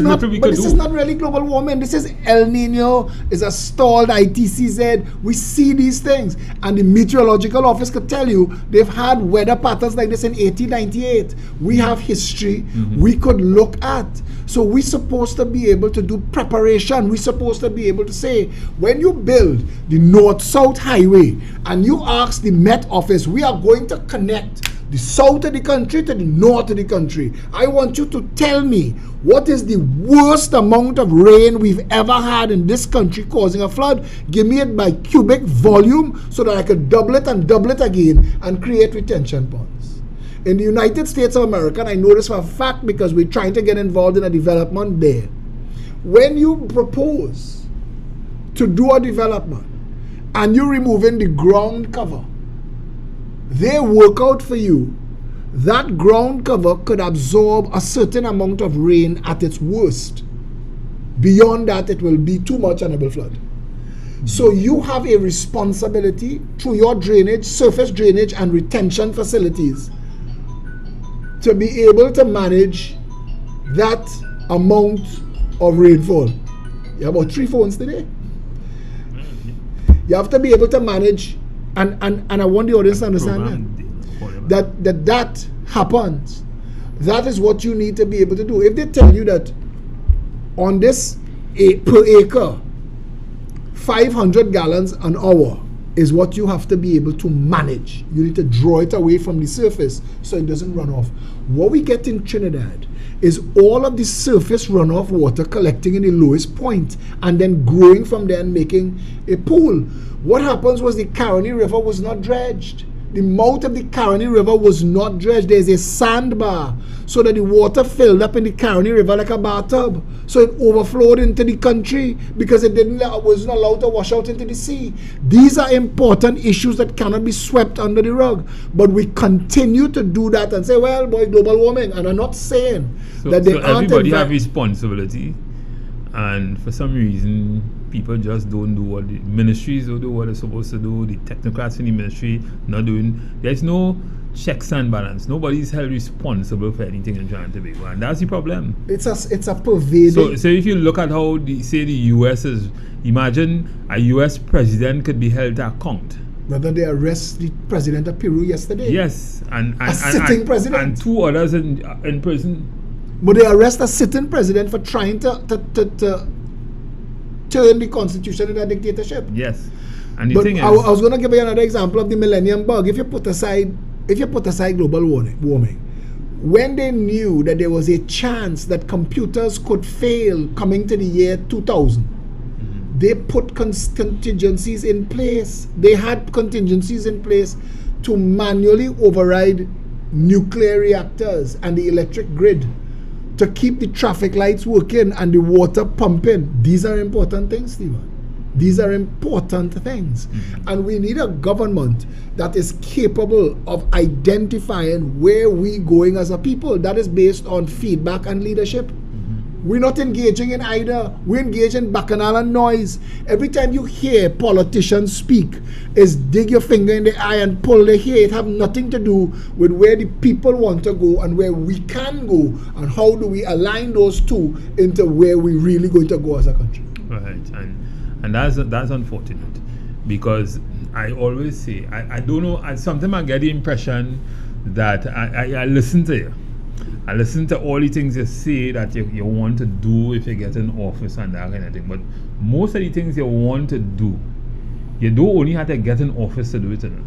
not really global warming. This is El Nino, is a stalled ITCZ. We see these things. And the meteorological office could tell you they've had weather patterns like this in 1898. We have history we could look at. So we're supposed to be able to do preparation. We're supposed to be able to say, when you build the North-South Highway and you ask the Met Office, we are going to connect the south of the country to the north of the country. I want you to tell me what is the worst amount of rain we've ever had in this country causing a flood. Give me it by cubic volume so that I could double it again and create retention ponds. In the United States of America, and I know this for a fact because we're trying to get involved in a development there. When you propose to do a development and you're removing the ground cover, they work out for you that ground cover could absorb a certain amount of rain at its worst. Beyond that, it will be too much and it will flood. So you have a responsibility through your drainage, surface drainage and retention facilities to be able to manage that amount of rainfall. You have about 3 phones today. You have to be able to manage. And I want the audience to understand that happens. That is what you need to be able to do. If they tell you that on this per acre, 500 gallons an hour is what you have to be able to manage. You need to draw it away from the surface so it doesn't run off. What we get in Trinidad is all of the surface runoff water collecting in the lowest point and then growing from there and making a pool. What happens was the Caroni River was not dredged. The mouth of the Caroni River was not dredged. There's a sandbar so that the water filled up in the Caroni River like a bathtub. So it overflowed into the country because it wasn't allowed to wash out into the sea. These are important issues that cannot be swept under the rug. But we continue to do that and say, well, boy, global warming. And I'm not saying that they aren't. Everybody have responsibility. And for some reason, people just don't do what the ministries don't do what they're supposed to do. The technocrats in the ministry not doing. There's no checks and balance. Nobody's held responsible for anything in Trinidad and Tobago, and that's the problem. It's a pervading. So if you look at how the U.S. is, imagine a U.S. president could be held to account. Whether they arrest the president of Peru yesterday. Yes, and sitting president, and 2 others in prison. But they arrest a sitting president for trying to turn the constitution into a dictatorship. Yes, and the thing is, I was going to give you another example of the Millennium Bug. If you put aside global warming, when they knew that there was a chance that computers could fail coming to the year 2000, they put contingencies in place. They had contingencies in place to manually override nuclear reactors and the electric grid to keep the traffic lights working and the water pumping. These are important things, Stephen. These are important things. And we need a government that is capable of identifying where we're going as a people. That is based on feedback and leadership. We're not engaging in either. We're engaged in bacchanal and noise. Every time you hear politicians speak, is dig your finger in the eye and pull the hair. It have nothing to do with where the people want to go and where we can go, and how do we align those two into where we're really going to go as a country. Right, and that's unfortunate, because I always say, I don't know, sometimes I get the impression that I listen to you. I listen to all the things you say that you want to do if you get in office and that kind of thing. But most of the things you want to do, you don't only have to get in office to do it. You know?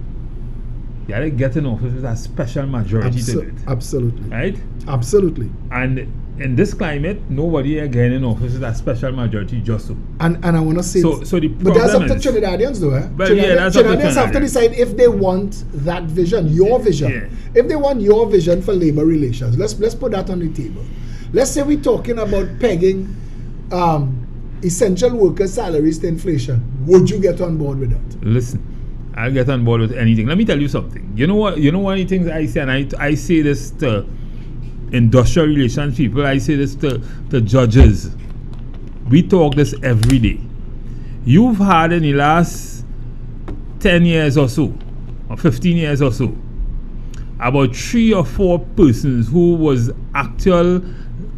You have to get in office with a special majority to do it. Absolutely. Right? Absolutely. And in this climate, nobody again in office with a special majority just so. And I want to say, so the problem but that's up to is, Trinidadians though, eh? But yeah, that's up to Trinidadians have to decide if they want that vision, your vision. Yeah. If they want your vision for labor relations, let's put that on the table. Let's say we're talking about pegging essential workers' salaries to inflation. Would you get on board with that? Listen, I'll get on board with anything. Let me tell you something. You know what? One of the things I say, and I say this to industrial relations people, I say this to judges. We talk this every day. You've had in the last 10 years or so, or 15 years or so, about 3 or 4 persons who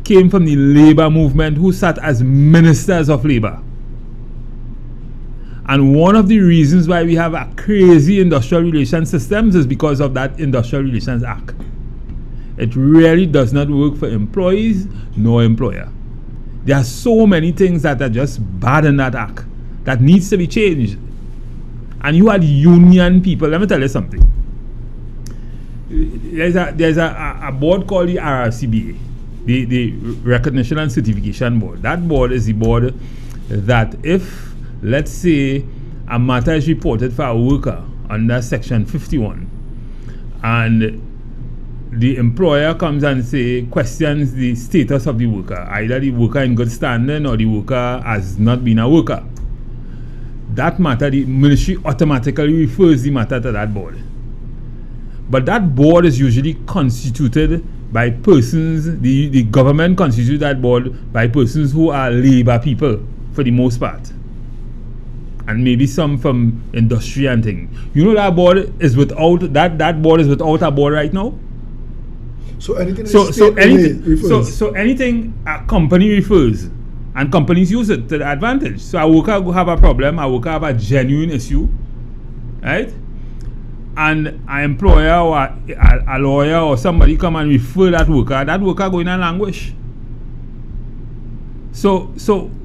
came from the labor movement, who sat as ministers of labor. And one of the reasons why we have a crazy industrial relations systems is because of that Industrial Relations Act. It really does not work for employees nor employer. There are so many things that are just bad in that act that needs to be changed. And you had union people. Let me tell you something. There's a board called the RRCBA, the Recognition and Certification Board. That board is the board that if, let's say, a matter is reported for a worker under Section 51, and the employer comes and questions the status of the worker, either the worker in good standing or the worker has not been a worker, that matter, the ministry automatically refers the matter to that board. But that board is usually constituted by persons, the government constitutes that board by persons who are labor people for the most part. And maybe some from industry and things. You know that board is without, that board is without a board right now? So anything so anything a company refers, and companies use it to the advantage. So a worker will have a problem, a worker have a genuine issue, right? And an employer or a lawyer or somebody come and refer that worker going to languish. So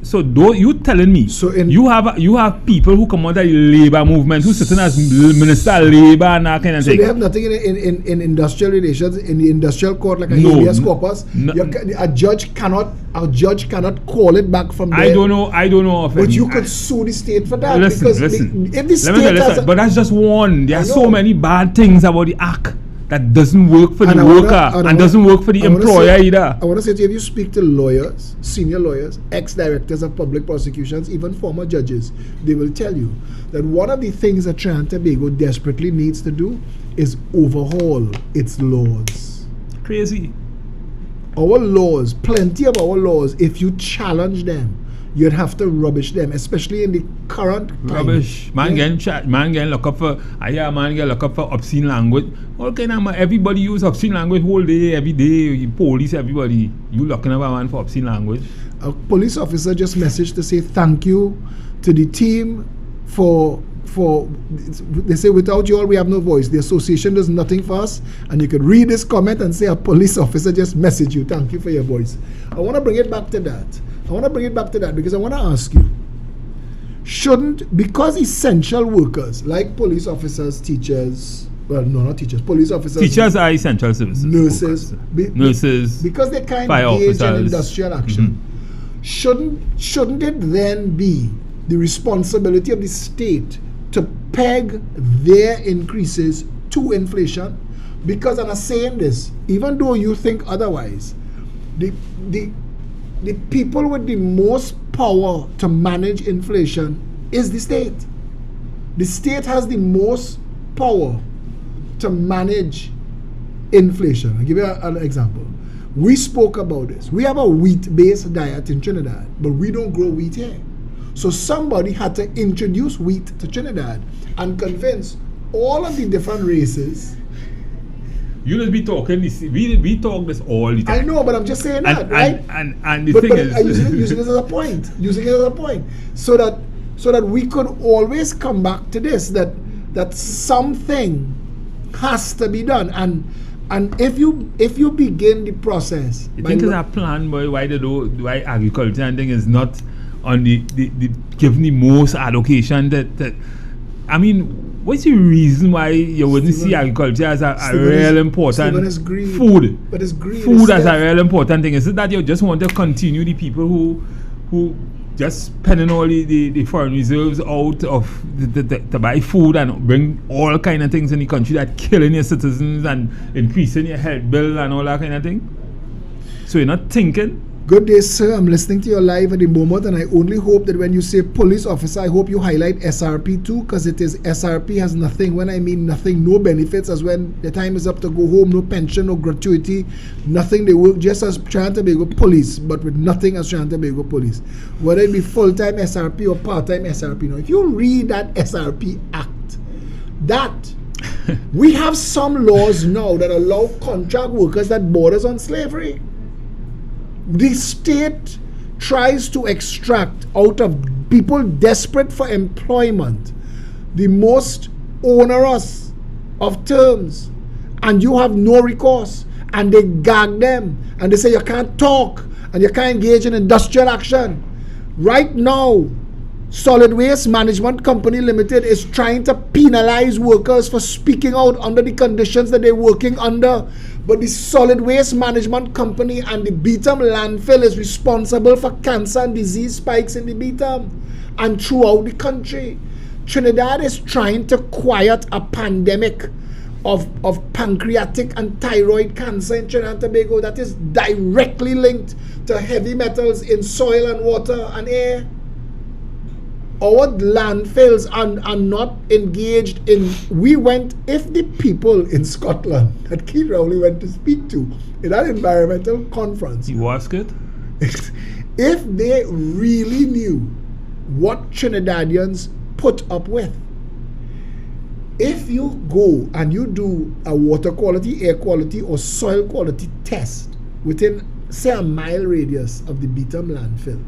though you telling me you have people who come out of the labor movement who sitting as minister of labor and that kind of thing. So they have nothing in industrial relations, in the industrial court like a habeas corpus. A judge cannot call it back from there. I don't know of but any. You could sue the state for that. Listen. If the state but that's just one. There are so many bad things about the act that doesn't work for the worker and doesn't work for the employer either. I want to say to you, if you speak to lawyers, senior lawyers, ex-directors of public prosecutions, even former judges, they will tell you that one of the things that Trinidad and Tobago desperately needs to do is overhaul its laws. Crazy. Our laws, plenty of our laws, if you challenge them, you'd have to rubbish them, especially in the current rubbish. Man getting locked up for obscene language. All kind of everybody use obscene language whole day, every day. Police, everybody. You locking up a man for obscene language. A police officer just messaged to say thank you to the team for they say without you all we have no voice. The association does nothing for us, and you could read this comment and say a police officer just messaged you. Thank you for your voice. I want to bring it back to that. Because I want to ask you, because essential workers like police officers, teachers, well, no, not teachers, police officers. Teachers are essential services. Nurses. Because they can't engage in industrial action. Shouldn't it then be the responsibility of the state to peg their increases to inflation? Because, and I'm saying this, even though you think otherwise, the people with the most power to manage inflation is the state. The state has the most power to manage inflation. I'll give you an example. We spoke about this. We have a wheat-based diet in Trinidad, but we don't grow wheat here. So somebody had to introduce wheat to Trinidad and convince all of the different races. You just be talking this. We talk this all the time. I know, but I'm just saying that, right? And the but, thing but is, using it as a point. Using it as a point, so that we could always come back to this, that something has to be done, and if you begin the process, you think it's a plan, boy? Why agriculture and thing is not on the giving the most allocation that I mean. What's the reason why you wouldn't see agriculture as a real important food? But it's greed. Food as a real important thing. Is it that you just want to continue the people who just spending all the foreign reserves out of to buy food and bring all kind of things in the country that killing your citizens and increasing your health bill and all that kind of thing? So you're not thinking? Good day, sir. I'm listening to your live at the moment, and I only hope that when you say police officer, I hope you highlight SRP too, because it is SRP has nothing. When I mean nothing, no benefits, as when the time is up to go home, no pension, no gratuity, nothing. They work just as Trinidad and Tobago police, but with nothing as Trinidad and Tobago police. Whether it be full-time SRP or part-time SRP. Now, if you read that SRP Act, that we have some laws now that allow contract workers that borders on slavery. The state tries to extract out of people desperate for employment the most onerous of terms, and you have no recourse, and they gag them, and they say you can't talk and you can't engage in industrial action. Right now, Solid Waste Management Company Limited is trying to penalize workers for speaking out under the conditions that they're working under. But the Solid Waste Management Company and the Beetham landfill is responsible for cancer and disease spikes in the Beetham and throughout the country. Trinidad is trying to quiet a pandemic of pancreatic and thyroid cancer in Trinidad and Tobago that is directly linked to heavy metals in soil and water and air. Our landfills are not engaged in. If the people in Scotland that Keith Rowley went to speak to in that environmental conference, you ask it? If they really knew what Trinidadians put up with, if you go and you do a water quality, air quality, or soil quality test within, say, a mile radius of the Beetham landfill,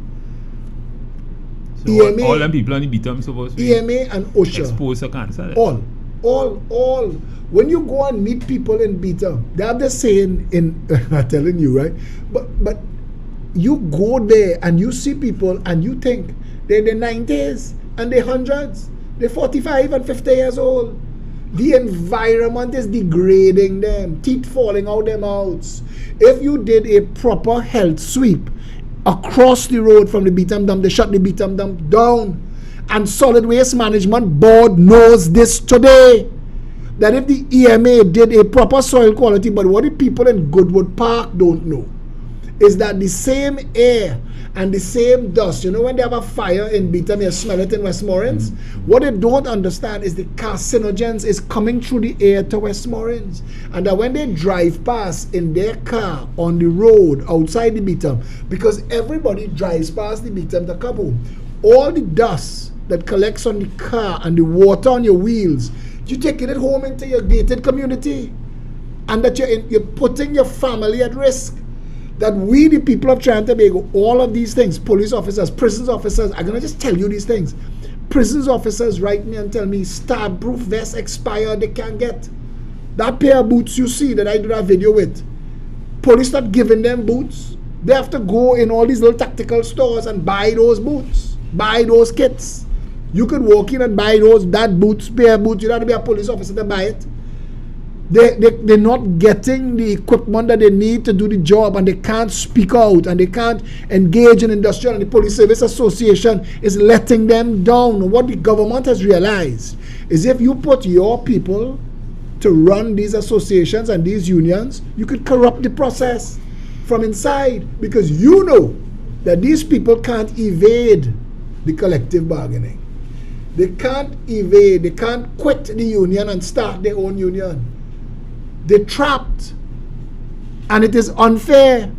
so EMA, all them people on the Beetham supposed to be EMA and OSHA exposed to cancer. All. When you go and meet people in Beetham, they have the saying in I'm telling you, right? But you go there and you see people and you think they're the 90s and the 100s, they're 45 and 50 years old. The environment is degrading them, teeth falling out their mouths. If you did a proper health sweep across the road from the Beetham dump, they shut the Beetham dump down. And Solid Waste Management Board knows this today. That if the EMA did a proper soil quality, but what the people in Goodwood Park don't know is that the same air and the same dust, you know, when they have a fire in Beetham, you smell it in Westmoreland. What they don't understand is the carcinogens is coming through the air to Westmoreland, and that when they drive past in their car on the road outside the Beetham, because everybody drives past the Beetham to come home, all the dust that collects on the car and the water on your wheels, you're taking it home into your gated community, and that you're putting your family at risk. That we, the people of Trinidad and Tobago, all of these things, police officers, prisons officers, I'm going to just tell you these things. Prisons officers write me and tell me, stab-proof vests expired, they can't get. That pair of boots you see that I do that video with, police not giving them boots. They have to go in all these little tactical stores and buy those boots, buy those kits. You could walk in and buy that boots, pair of boots. You don't have to be a police officer to buy it. They're not getting the equipment that they need to do the job, and they can't speak out, and they can't engage in industrial, and the Police Service Association is letting them down. What the government has realized is if you put your people to run these associations and these unions, you could corrupt the process from inside, because you know that these people can't evade the collective bargaining. They can't evade, they can't quit the union and start their own union. They're trapped. And it is unfair.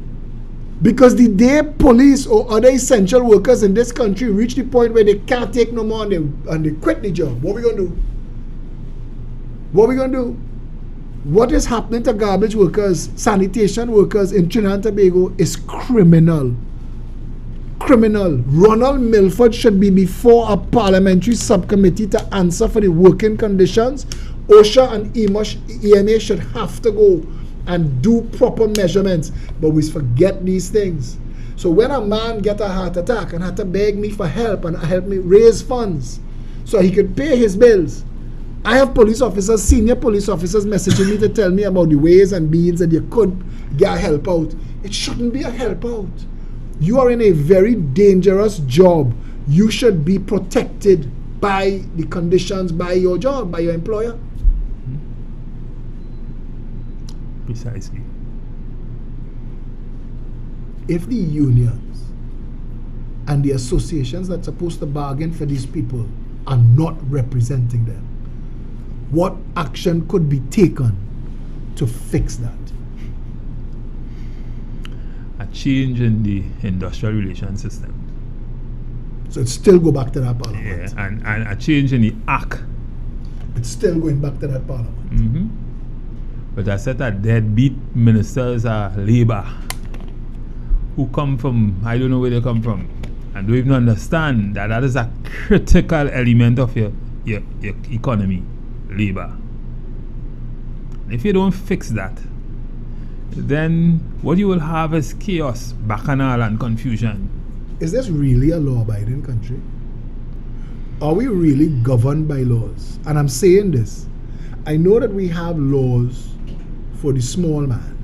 Because the day police or other essential workers in this country reach the point where they can't take no more and they quit the job, what are we going to do? What are we going to do? What is happening to garbage workers, sanitation workers in Trinidad and Tobago is criminal. Criminal. Ronald Milford should be before a parliamentary subcommittee to answer for the working conditions. OSHA and EMA should have to go and do proper measurements, but we forget these things. So when a man get a heart attack and had to beg me for help and help me raise funds so he could pay his bills, I have police officers, senior police officers messaging me to tell me about the ways and means that you could get help out. It shouldn't be a help out. You are in a very dangerous job. You should be protected by the conditions, by your job, by your employer. Precisely. If the unions and the associations that's supposed to bargain for these people are not representing them, what action could be taken to fix that? A change in the industrial relations system. So it still go back to that parliament. Yeah, and a change in the act. It's still going back to that parliament. Mm-hmm. But I said that deadbeat ministers are labor who come from, I don't know where they come from, and don't even understand that that is a critical element of your economy, labor. If you don't fix that, then what you will have is chaos, bacchanal, and confusion. Is this really a law-abiding country? Are we really governed by laws? And I'm saying this, I know that we have laws for the small man,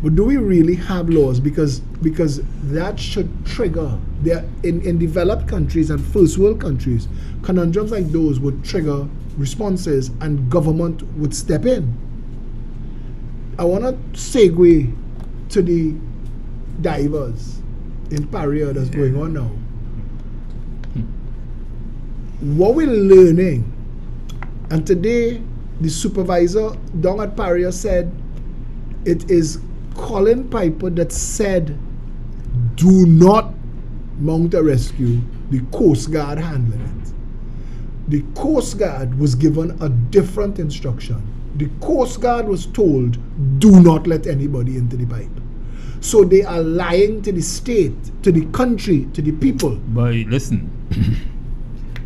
but do we really have laws? Because that should trigger, in developed countries and first world countries, conundrums like those would trigger responses and government would step in. I want to segue to the divers in Paria that's going on now. What we're learning, and today the supervisor down at Paria said it is Colin Piper that said do not mount a rescue, the Coast Guard handling it. The Coast Guard was given a different instruction. The Coast Guard was told do not let anybody into the pipe. So they are lying to the state, to the country, to the people. But listen,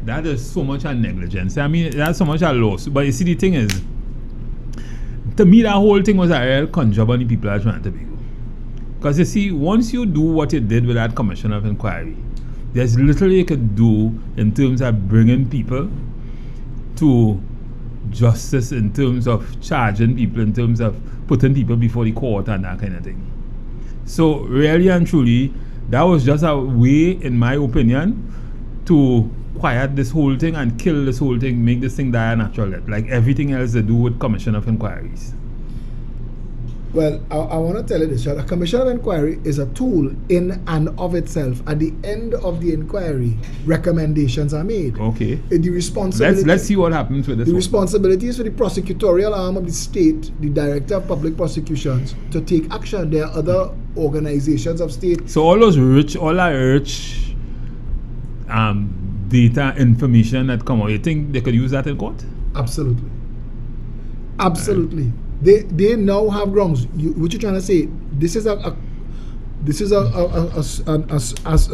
that is so much a negligence. I mean, that's so much a loss. But you see, the thing is, to me, that whole thing was a real conjure on the people of Trinidad and Tobago. Because you see, once you do what you did with that commission of inquiry, there's little you could do in terms of bringing people to justice, in terms of charging people, in terms of putting people before the court and that kind of thing. So really and truly, that was just a way, in my opinion, to quiet this whole thing and kill this whole thing, make this thing die a natural death, like everything else they do with commission of inquiries. Well, I want to tell you this, right? A commission of inquiry is a tool in and of itself. At the end of the inquiry, recommendations are made. Okay. The responsibility. Let's see what happens with this. The responsibility is for the prosecutorial arm of the state, the Director of Public Prosecutions, to take action. There are other organizations of state. So all that rich data information that come out, you think they could use that in court? Absolutely. Absolutely. They now have grounds. What you're trying to say? This is a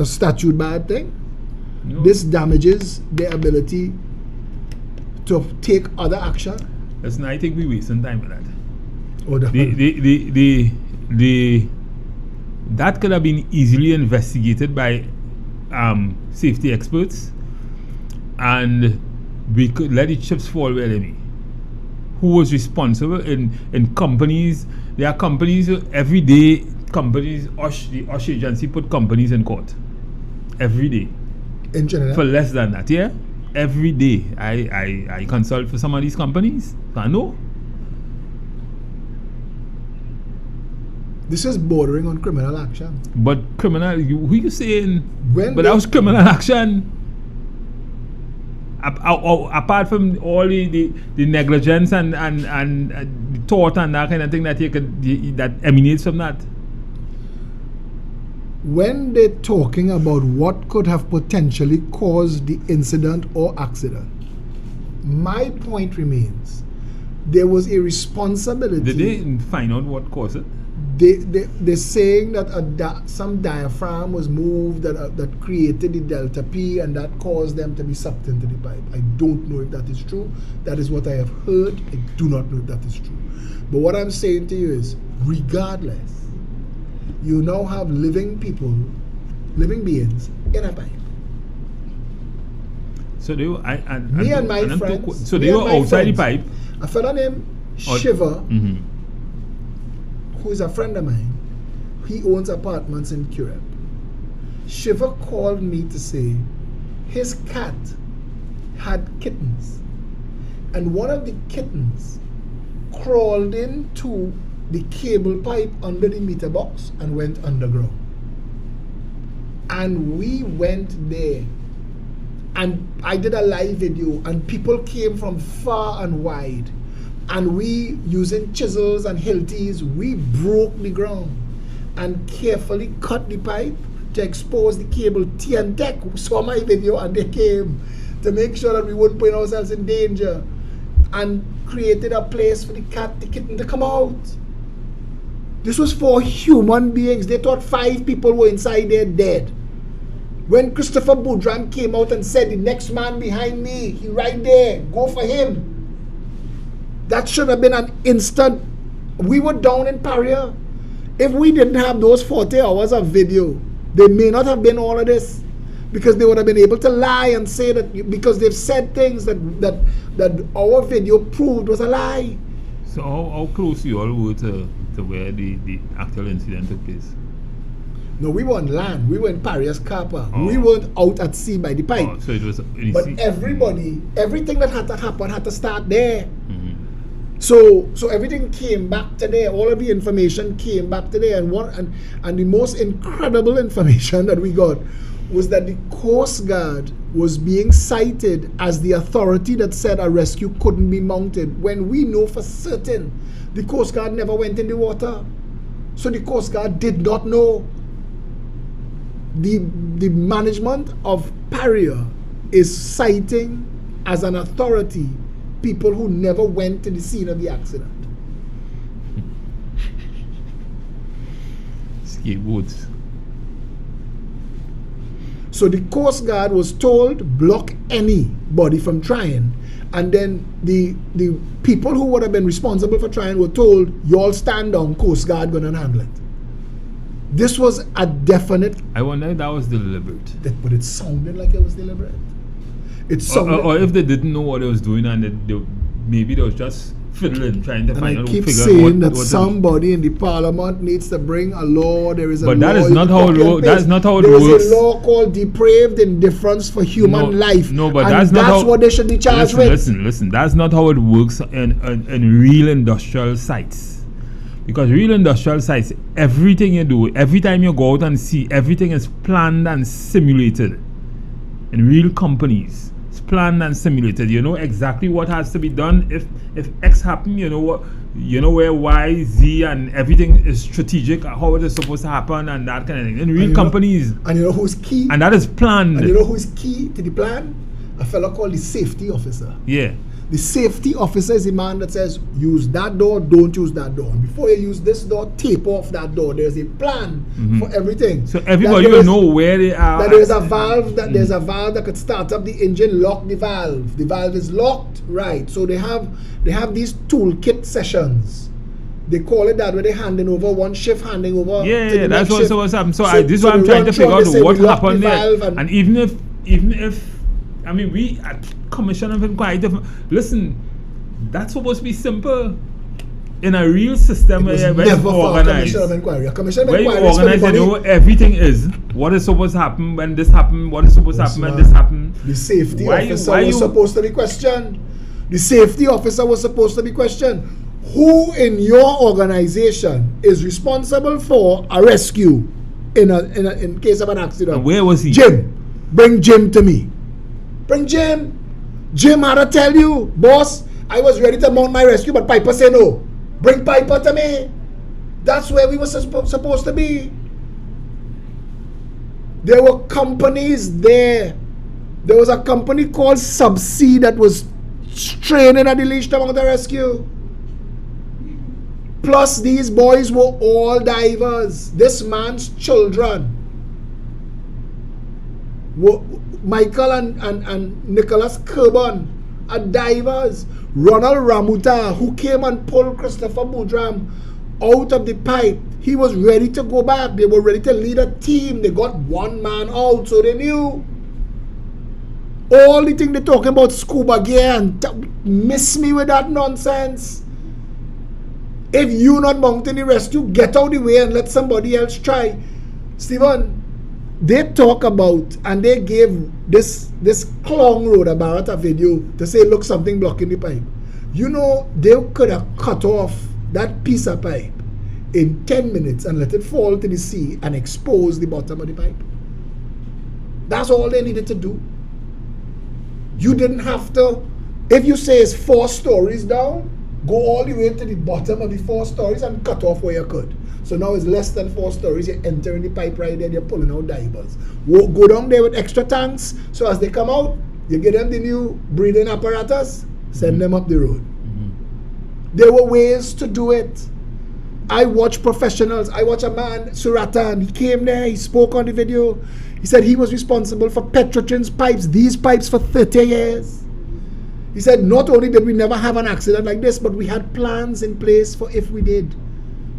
statute bad thing. No. This damages their ability to take other action. Listen, I think we're wasting time with that. Oh, that could have been easily investigated by safety experts, and we could let the chips fall where they may. Who was responsible in companies? There are companies every day. Companies, the OSH agency put companies in court every day. In Trinidad? For less than that, yeah. Every day, I consult for some of these companies. I know. This is bordering on criminal action. But criminal, who you saying? When but that was criminal action. Apart from all the negligence and the thought and that kind of thing that that emanates from that. When they're talking about what could have potentially caused the incident or accident, my point remains, there was a responsibility. Did they find out what caused it? They're saying that some diaphragm was moved that created the delta P, and that caused them to be sucked into the pipe. I don't know if that is true. That is what I have heard. I do not know if that is true. But what I'm saying to you is, regardless, you now have living beings in a pipe. So they were, me and my friends. So they were outside the pipe. A fellow named Shiva, who is a friend of mine, he owns apartments in Curab. Shiva called me to say his cat had kittens, and one of the kittens crawled into the cable pipe under the meter box and went underground. And we went there, and I did a live video, and people came from far and wide, and we, using chisels and hilties, we broke the ground and carefully cut the pipe to expose the cable. TNTech saw my video and they came to make sure that we wouldn't put ourselves in danger, and created a place for the kitten to come out. This was for human beings. They thought 5 people were inside there dead. When Christopher Boudram came out and said, the next man behind me, he right there, go for him. That should have been an instant. We were down in Paria. If we didn't have those 40 hours of video, there may not have been all of this, because they would have been able to lie and say that, because they've said things that our video proved was a lie. So how close you all were to where the actual incident took place? No, we were on land. We were in Parias Kappa. Oh. We weren't out at sea by the pipe. Oh, so it was but everything that had to happen had to start there. Mm-hmm. So everything came back to there. All of the information came back to there. And the most incredible information that we got was that the Coast Guard was being cited as the authority that said a rescue couldn't be mounted, when we know for certain the Coast Guard never went in the water. So the Coast Guard did not know. The management of Paria is citing as an authority people who never went to the scene of the accident. Scapegoats. So the Coast Guard was told, block anybody from trying. And then the people who would have been responsible for trying were told, you all stand down, Coast Guard gonna handle it. This was a definite... I wonder if that was deliberate. But it sounded like it was deliberate. It sounded... Or if they didn't know what they was doing, and maybe they was just fiddling, trying to find out. And I keep saying that somebody in the parliament needs to bring a law. There is a law. But that is not how it works. That's not how it works. There is a law called depraved indifference for human life. No, but and that's not how... what they should be charged with. Listen. That's not how it works in real industrial sites. Because real industrial sites, everything you do, every time you go out and see, everything is planned and simulated. In real companies, it's planned and simulated. You know exactly what has to be done. If X happen, you know where Y, Z, and everything is strategic, how it is supposed to happen, and that kind of thing. In real companies, and you know who's key? And that is planned. And you know who's key to the plan? A fellow called the safety officer. Yeah. The safety officer is the man that says, use that door, don't use that door. And before you use this door, tape off that door. There's a plan for everything. So everybody will know where they are. That there's a valve there's a valve that could start up the engine, lock the valve. The valve is locked, right? So they have these toolkit sessions. They call it that, where they're handing over one shift, handing over. Yeah, that's what's happened. So this is what I'm trying to figure out what happened there. And even if I mean, we at Commission of Inquiry, listen, that's supposed to be simple. In a real system where it's organized. Where you organize, you know everything is. What is supposed to happen when this happen, what is supposed to happen when this happen. The safety officer was supposed to be questioned. The safety officer was supposed to be questioned. Who in your organization is responsible for a rescue in case of an accident? And where was he? Jim. Bring Jim to me. Bring Jim. Jim had to tell you, boss, I was ready to mount my rescue, but Piper said no. Bring Piper to me. That's where we were supposed to be. There were companies there. There was a company called Subsea that was training at the Leash Mountain Rescue. Plus, these boys were all divers. This man's children were Michael and Nicholas Kerban are divers. Ronald Ramuta, who came and pulled Christopher Boudram out of the pipe, he was ready to go back. They were ready to lead a team. They got one man out, so they knew. All the thing they're talking about scuba gear and miss me with that nonsense. If you not mounting the rescue, get out the way and let somebody else try. Stephen, they talk about and they gave this clown road about a video to say, look, something blocking the pipe. You know, they could have cut off that piece of pipe in 10 minutes and let it fall to the sea and expose the bottom of the pipe. That's all they needed to do. You didn't have to, if you say it's 4 stories down, go all the way to the bottom of the 4 stories and cut off where you could. So now it's less than 4 stories, you're entering the pipe right there, you're pulling out divers. Go down there with extra tanks, so as they come out, you give them the new breathing apparatus, send them up the road. There were ways to do it. I watch professionals. I watch a man, Suratan, he came there, he spoke on the video. He said he was responsible for Petrotrin's pipes, these pipes for 30 years. He said not only did we never have an accident like this, but we had plans in place for if we did.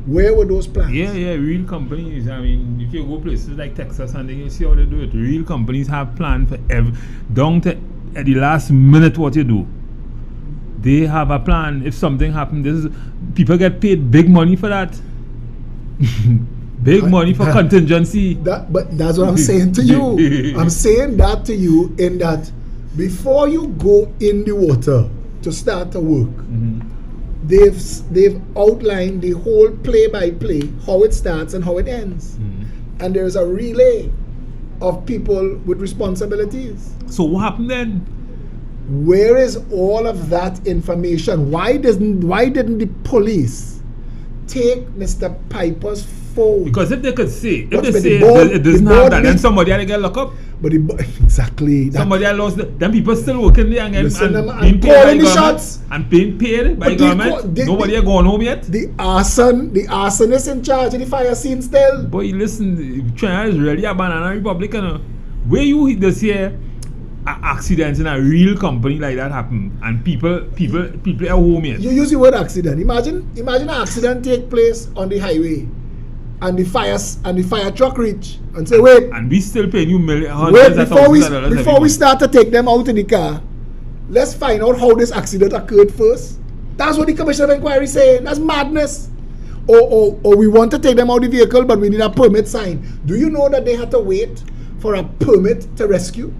Where were those plans? Yeah, real companies. I mean, if you go places like Texas and then you see how they do it, real companies have plans for down to at the last minute what you do. They have a plan. If something happens, people get paid big money for that. Big money for contingency. But that's what I'm saying to you. I'm saying that to you in that before you go in the water to start to work, they've outlined the whole play-by-play, how it starts and how it ends. And there's a relay of people with responsibilities. So what happened then? Where is all of that information? Why didn't the police take Mr. Piper's phone? Because if they could say, if they say it doesn't have that, then somebody had to get locked up. But exactly. Somebody had lost then people still working there and being paid by the shots. And being paid by government. Nobody had gone home yet. The arsonist in charge of the fire scene still. Boy, listen, China is really a banana republic. Where you hit this year, accidents in a real company like that happen and people are home yet. You use the word accident. Imagine an accident take place on the highway and the fire truck reach and say, wait, and we still paying you wait, before we start to take them out in the car, let's find out how this accident occurred first. That's what the Commission of Inquiry is saying. That's madness. Or we want to take them out of the vehicle, but we need a permit sign. Do you know that they had to wait for a permit to rescue?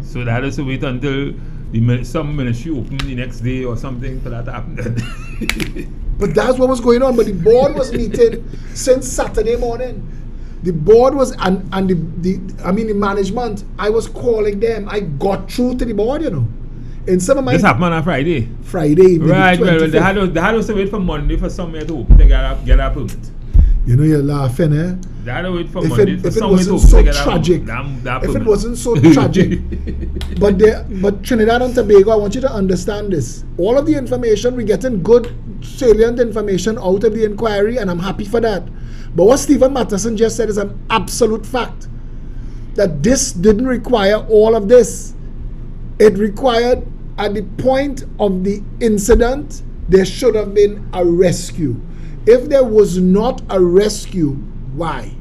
So that is to wait until some ministry opened the next day or something for that to happen. But that's what was going on. But the board was meeting since Saturday morning. The board was and the management. I was calling them. I got through to the board, you know. In some of my this happened on Friday. Friday. Right. Well, they had to wait for Monday for somewhere to open to get a permit. You know, you're laughing, eh? They had to wait for Monday for if it somewhere to wasn't open so to get tragic, that if it wasn't so tragic, but Trinidad and Tobago, I want you to understand this. All of the information, we're getting good, salient information out of the inquiry, and I'm happy for that. But what Stephen Matteson just said is an absolute fact. That this didn't require all of this. It required, at the point of the incident, there should have been a rescue. If there was not a rescue, why?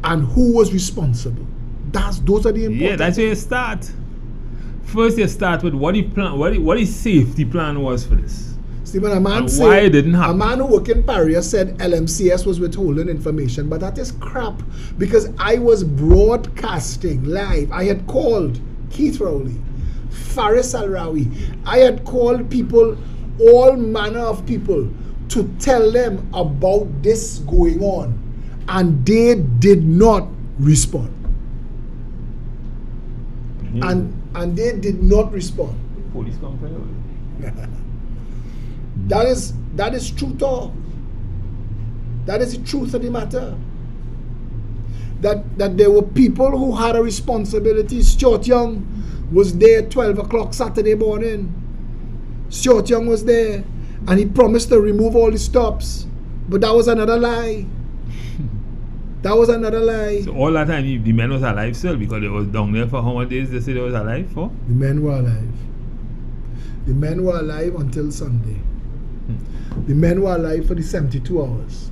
And who was responsible? Those are the important. Yeah, that's where you start. First you start with what his safety plan was for this. Stephen, a man said, why it didn't happen. A man who worked in Paris said LMCS was withholding information, but that is crap because I was broadcasting live. I had called Keith Rowley, Faris Al-Rawi. I had called people, all manner of people, to tell them about this going on, and they did not respond. and they did not respond. Police come for you. That is true talk. That is the truth of the matter. That there were people who had a responsibility. Stuart Young was there 12 o'clock Saturday morning. Stuart Young was there, and he promised to remove all the stops. But that was another lie. That was another lie. So all that time the man was alive still, because they was down there for how many days they said they was alive for? The men were alive. The men were alive until Sunday. The men were alive for the 72 hours.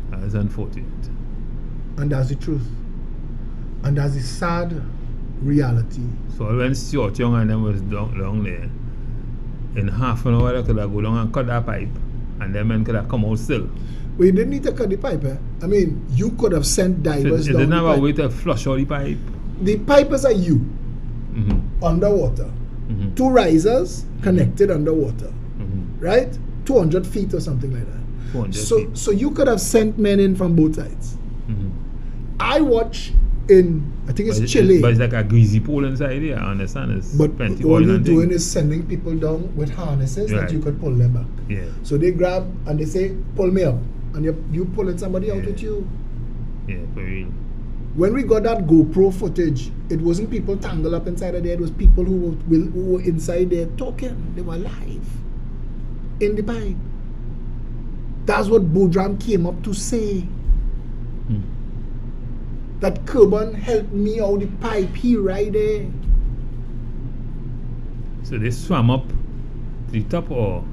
That's unfortunate. And that's the truth. And that's the sad reality. So when Stuart Young and them was down there, in half an hour they could have go down and cut that pipe, and them men could have come out still. Well, you didn't need to cut the pipe, eh? I mean, you could have sent divers So down didn't the have pipe. a way to flush all the pipe. The pipers are you, underwater. Two risers connected underwater, right? 200 feet or something like that. 400 feet. So you could have sent men in from both sides. I watch in, I think it's Chile. But it's like a greasy pole inside there, I understand. It's But plenty all oil you're and doing things. is sending people down with harnesses that Right. you could pull them back. Yeah. So they grab and they say, pull me up. And you pulling somebody out with you. Yeah, for real. When we got that GoPro footage, it wasn't people tangled up inside of there. It was people who were inside there talking. They were alive in the pipe. That's what Bodram came up to say. That Kerban helped me out the pipe. He right there. So they swam up to the top, or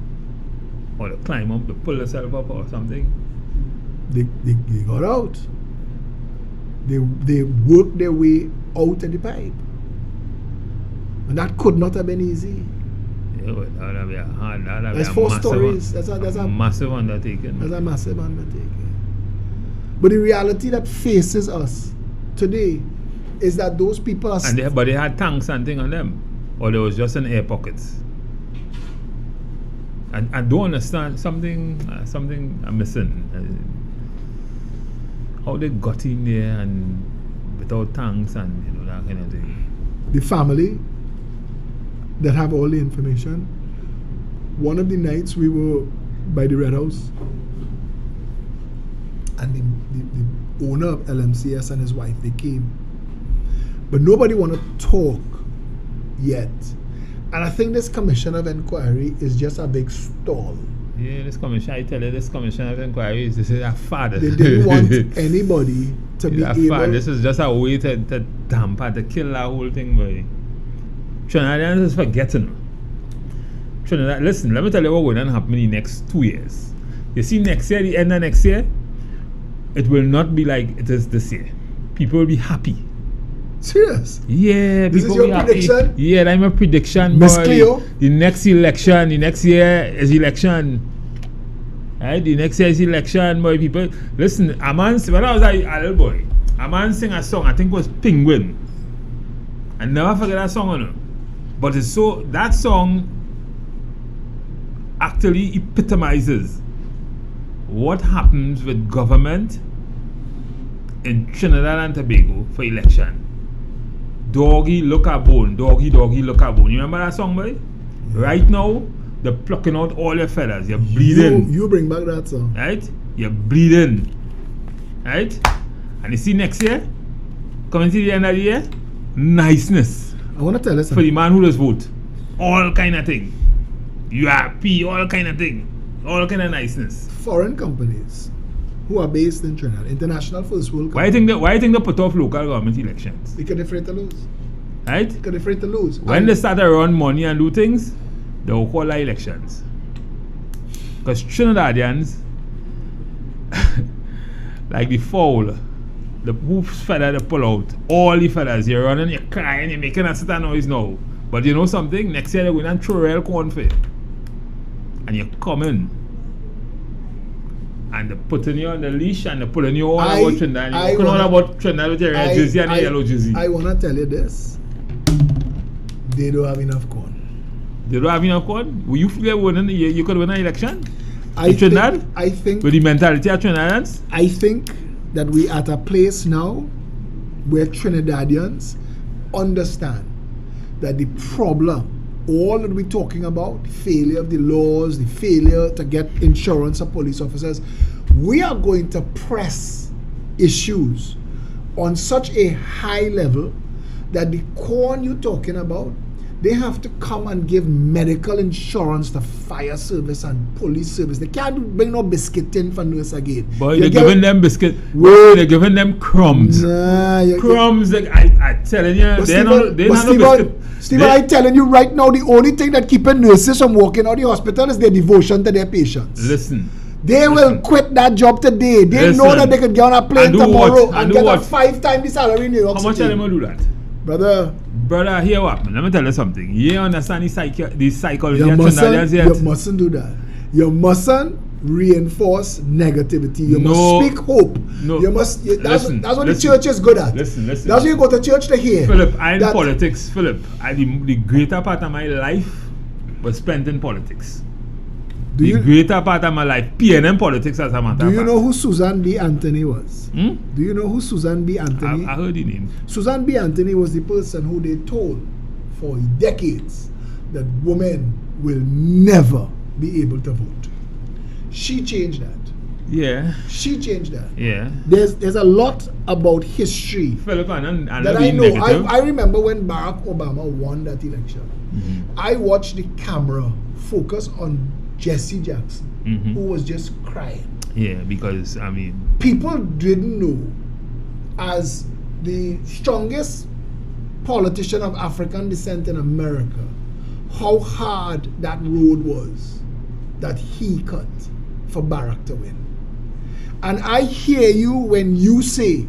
they climb up to pull themselves up or something. They got out. They worked their way out of the pipe. And that could not have been easy. Yeah, but that would be a hard, that would That's be a 4 massive, stories. That's a massive undertaking. That's a massive undertaking. But the reality that faces us today is that those people are But they had tanks and thing on them, or there was just an air pockets. I don't understand something I'm missing. How they got in there and without tanks and that kind of thing. the family that have all the information. One of the nights we were by the Red House, and the owner of LMCS and his wife, they came. But nobody want to talk yet. And I think this commission of inquiry is just a big stall. Yeah, this commission, I tell you, this commission of inquiry is a fad. They didn't want anybody to be Fad. able. This is just a way to damper, to kill that whole thing, boy. Trinidadians is forgetting. Trinidad, listen, let me tell you what's going to happen in the next 2 years. You see, next year, the end of next year, it will not be like it is this year. People will be happy. Serious? Yeah, This is people your will be happy. prediction? Yeah, I'm a prediction. Miss boy. Cleo? The next election, the next year is election. Right? The next year is election, boy. People, listen, a man, when I was a little boy, a man sing a song, I think it was Penguin. I never forget that song, you know. But it's so, that song actually epitomizes what happens with government in Trinidad and Tobago for election. Doggy look a bone, doggy look a bone. You remember that song, boy? Right now, they're plucking out all your feathers. You're bleeding. You bring back that song. Right? You're bleeding. Right? And you see next year, coming to the end of the year, niceness. I want to tell you For the something. man who does vote. All kind of thing. You happy, all kind of thing. All kind of niceness. Foreign companies who are based in Trinidad, international first world Why companies, you think they put off local government elections? because they're afraid to lose. Right? Because they're afraid to lose. When And they start to run money and do things, they will call our elections. Because Trinidadians, like the fowl, the whose feather they pull out, all the feathers, you're running, you're crying, you're making a certain noise now. But you know something? Next year they're going to throw real corn for you. And you're coming. And they're putting you on the leash and they're pulling you all about Trinidad. You're talking all about Trinidad with your red jersey and your yellow jersey. I want to tell you this. They don't have enough corn. They don't have enough corn? Will you feel you could win an election? I In Trinidad? think With the mentality of Trinidadians? that we at a place now where Trinidadians understand that the problem, all that we're talking about, the failure of the laws, the failure to get insurance of police officers, we are going to press issues on such a high level that the corn you're talking about, they have to come and give medical insurance to fire service and police service. They can't bring no biscuit in for nurse again. Boy, they're giving them biscuit. They're giving them crumbs. Crumbs. Like, I telling you, they're not no biscuit. Stephen, I'm telling you right now, the only thing that keeping nurses from working out the hospital is their devotion to their patients. Listen. They will quit that job today. They know that they could get on a plane tomorrow and get a 5 times the salary in New York City. How much are they going to do that? Brother, hear what, man. Let me tell you something. You understand the psychology you of Trinidadians yet? You mustn't do that. You mustn't reinforce negativity. You must speak hope. No. You must. That's what the church is good at. Listen. That's what you go to church to hear. Phillip, I'm in politics. Phillip, the greater part of my life was spent in politics. Greater part of my life, PNM politics as a matter of fact. Do you know who Susan B. Anthony was? Do you know who Susan B. Anthony? I heard the name. Susan B. Anthony was the person who they told for decades that women will never be able to vote. She changed that. Yeah. She changed that. Yeah. There's a lot about history Phillip, and that I know. I remember when Barack Obama won that election. I watched the camera focus on Jesse Jackson, who was just crying. Yeah, because, I mean, people didn't know, as the strongest politician of African descent in America, how hard that road was that he cut for Barack to win. And I hear you when you say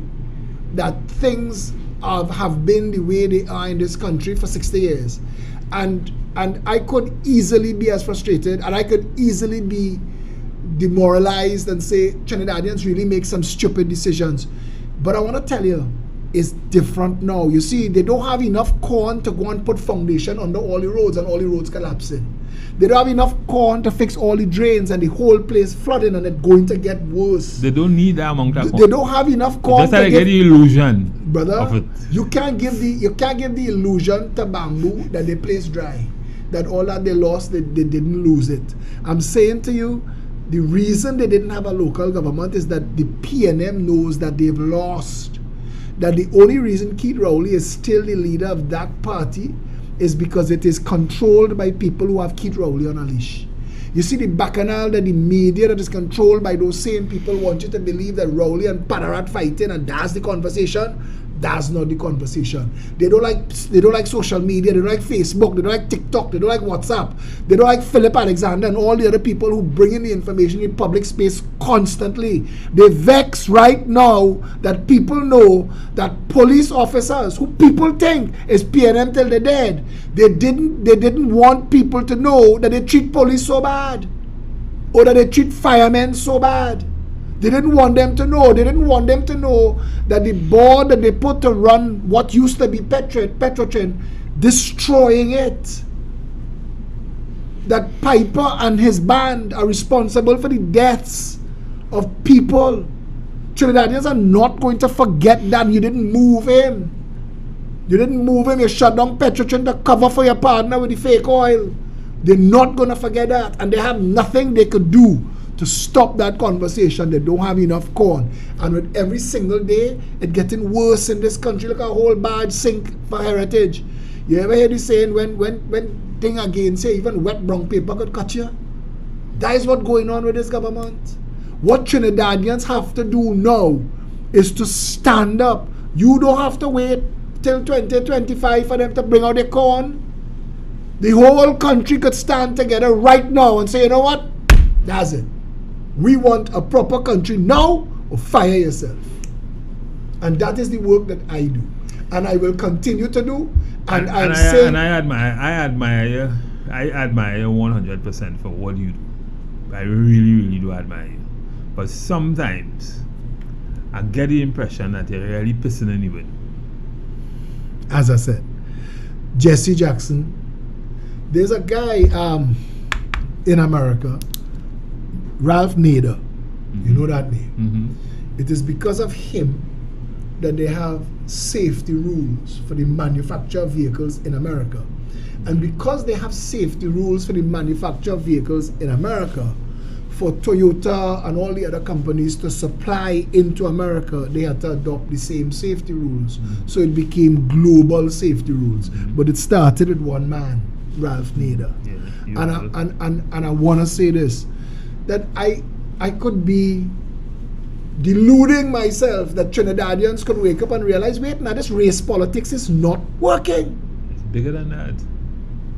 that things have been the way they are in this country for 60 years. And I could easily be as frustrated, and I could easily be demoralized and say Trinidadians really make some stupid decisions. But I want to tell you, it's different now. You see, they don't have enough corn to go and put foundation under all the roads, and all the roads collapsing. They don't have enough corn to fix all the drains, and the whole place flooding, and it's going to get worse. They don't need that amount of corn. They don't have enough corn. Just to get the illusion, brother, of it. You can't give the illusion to bamboo that they place dry, that all that they lost, they didn't lose it. I'm saying to you, the reason they didn't have a local government is that the PNM knows that they've lost. That the only reason Keith Rowley is still the leader of that party is because it is controlled by people who have Keith Rowley on a leash. You see, the bacchanal, that the media that is controlled by those same people want you to believe that Rowley and Padarat fighting, and that's the conversation. That's not the conversation. They don't like social media. They don't like Facebook. They don't like TikTok. They don't like WhatsApp. They don't like Phillip Alexander and all the other people who bring in the information in public space constantly. They vex right now that people know that police officers, who people think is PNM till they're dead, they didn't want people to know that they treat police so bad, or that they treat firemen so bad. They didn't want them to know. They didn't want them to know that the board that they put to run what used to be Petrotrin, destroying it. That Piper and his band are responsible for the deaths of people. Trinidadians are not going to forget that. You didn't move him. You didn't move him. You shut down Petrotrin to cover for your partner with the fake oil. They're not going to forget that. And they have nothing they could do to stop that conversation. They don't have enough corn. And with every single day, it's getting worse in this country. Look at a whole bad sink for heritage. You ever hear the saying, when thing again say even wet brown paper could cut you? That is what's going on with this government. What Trinidadians have to do now is to stand up. You don't have to wait till 2025 for them to bring out their corn. The whole country could stand together right now and say, you know what? That's it. We want a proper country now, or fire yourself. And that is the work that I do, and I will continue to do. I admire you 100% for what you do. I really do admire you. But sometimes I get the impression that you're really pissing anyone. As I said, Jesse Jackson. There's a guy in America, Ralph Nader. You know that name. It is because of him that they have safety rules for the manufacture of vehicles in America. And because they have safety rules for the manufacture of vehicles in America, for Toyota and all the other companies to supply into America, they had to adopt the same safety rules. So it became global safety rules. But it started with one man, Ralph Nader. And I want to say this, that I could be deluding myself that Trinidadians could wake up and realize, wait, now this race politics is not working. It's bigger than that.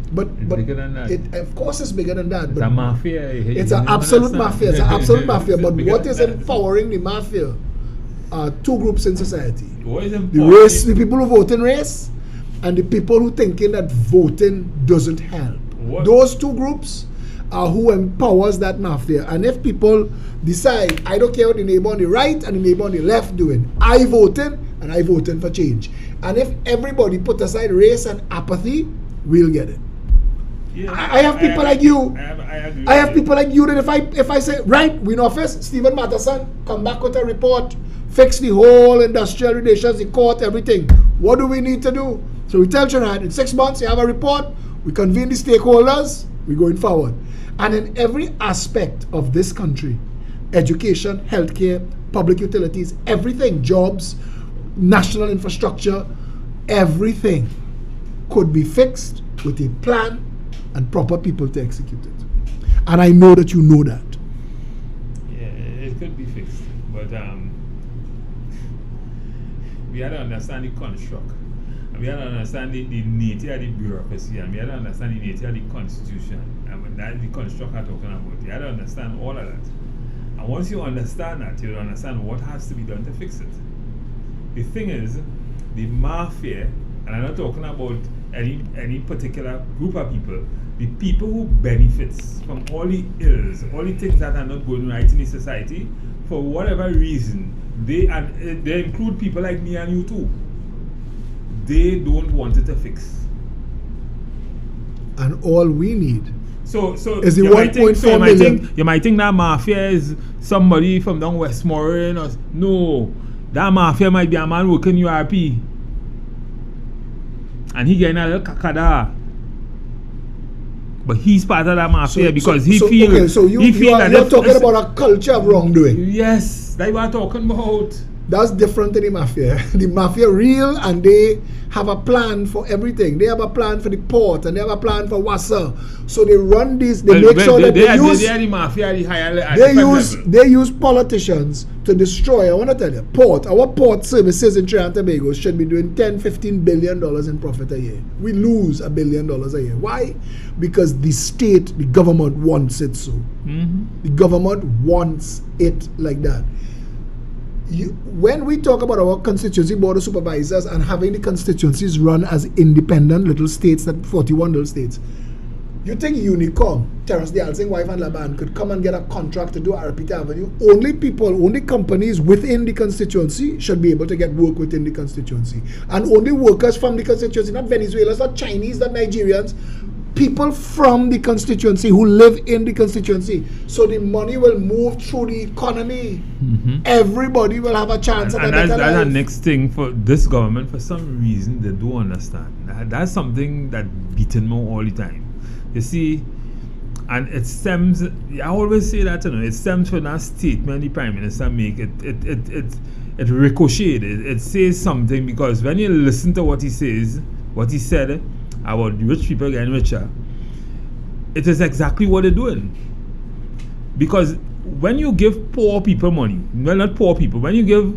But bigger than that. It, of course it's bigger than that. It's but a mafia. It's an absolute mafia. It's an absolute mafia. But what is empowering the mafia are two groups in society. What is The people who vote in race, and the people who thinking that voting doesn't help. Those two groups are who empowers that mafia. And if people decide, I don't care what the neighbor on the right and the neighbor on the left doing, I voting and I voting for change. And if everybody put aside race and apathy, we'll get it. Yeah, I have people like you. I have people like you that if I say, right, we in office, Stephen Matterson, come back with a report, fix the whole industrial relations, the court, everything. What do we need to do? So we tell Trinidad, in 6 months you have a report, we convene the stakeholders, we're going forward. And in every aspect of this country, education, healthcare, public utilities, everything, jobs, national infrastructure, everything could be fixed with a plan and proper people to execute it. And I know that you know that. Yeah, it could be fixed, but we have to understand the construct, and we have to understand the nature of the bureaucracy, and we have to understand the nature of the constitution, and when that's the construct I'm talking about, you have to understand all of that. And once you understand that, you'll understand what has to be done to fix it. The thing is, the mafia, and I'm not talking about any particular group of people, the people who benefits from all the ills, all the things that are not going right in the society, for whatever reason, they include people like me and you too, they don't want it to fix. And all we need so is the 1.4 million. You might think that mafia is somebody from down Westmoreland, or no, that mafia might be a man working URP. And he getting a little kakada. But he's part of that mafia because he feels. Okay, so you're talking about a culture of wrongdoing. Yes, that's what I'm talking about. That's different than the mafia. The mafia real, and they have a plan for everything. They have a plan for the port, and they have a plan for Wassa. So they run these. They make sure that they use. They are the mafia at the higher level. They use politicians to destroy. I want to tell you, our port services in Trinidad and Tobago should be doing $10-15 billion in profit a year. We lose $1 billion a year. Why? Because the government wants it so. The government wants it like that. When we talk about our constituency board of supervisors and having the constituencies run as independent little states, that 41 little states, you think Unicom, Terrace de Alsing, Wife and Laban could come and get a contract to do Arapita Avenue? Only companies within the constituency should be able to get work within the constituency. And only workers from the constituency, not Venezuelans, not Chinese, not Nigerians, people from the constituency who live in the constituency. So the money will move through the economy. Everybody will have a chance at a better life. That's the next thing for this government. For some reason, they don't understand. That's something that beaten me all the time. You see, and it stems, I always say that, it stems from that statement the Prime Minister make. It ricocheted. It says something, because when you listen to what he says, what he said about rich people getting richer, it is exactly what they're doing. Because when you give poor people money, well, not poor people, when you give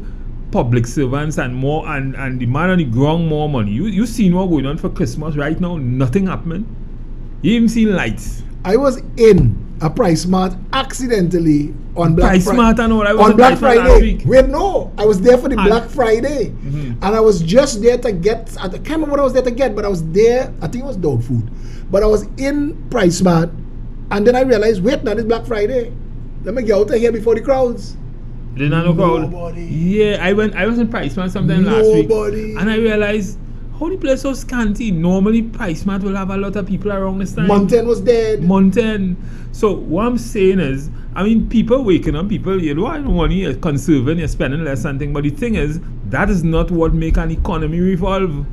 public servants and more, and the man on the ground more money, you see what's going on for Christmas right now, nothing happening. You even see lights. I was in a Price Mart accidentally on Black Friday. On Black Friday. Wait, no. I was there for the Black Friday. And I was just there to get, I can't remember what I was there to get, but I was there, I think it was dog food. But I was in Price Mart, and then I realized, wait, now it's Black Friday. Let me get out of here before the crowds. Did not know crowd? Nobody. Yeah, I was in Price Mart sometime last week. And I realized, how the place so scanty. Normally Price Mart will have a lot of people around this time. Mountain was dead. Mountain. So what I'm saying is, I mean, people waking up, people, you know, I don't want you conserving, you're spending less something, but the thing is, that is not what makes an economy revolve.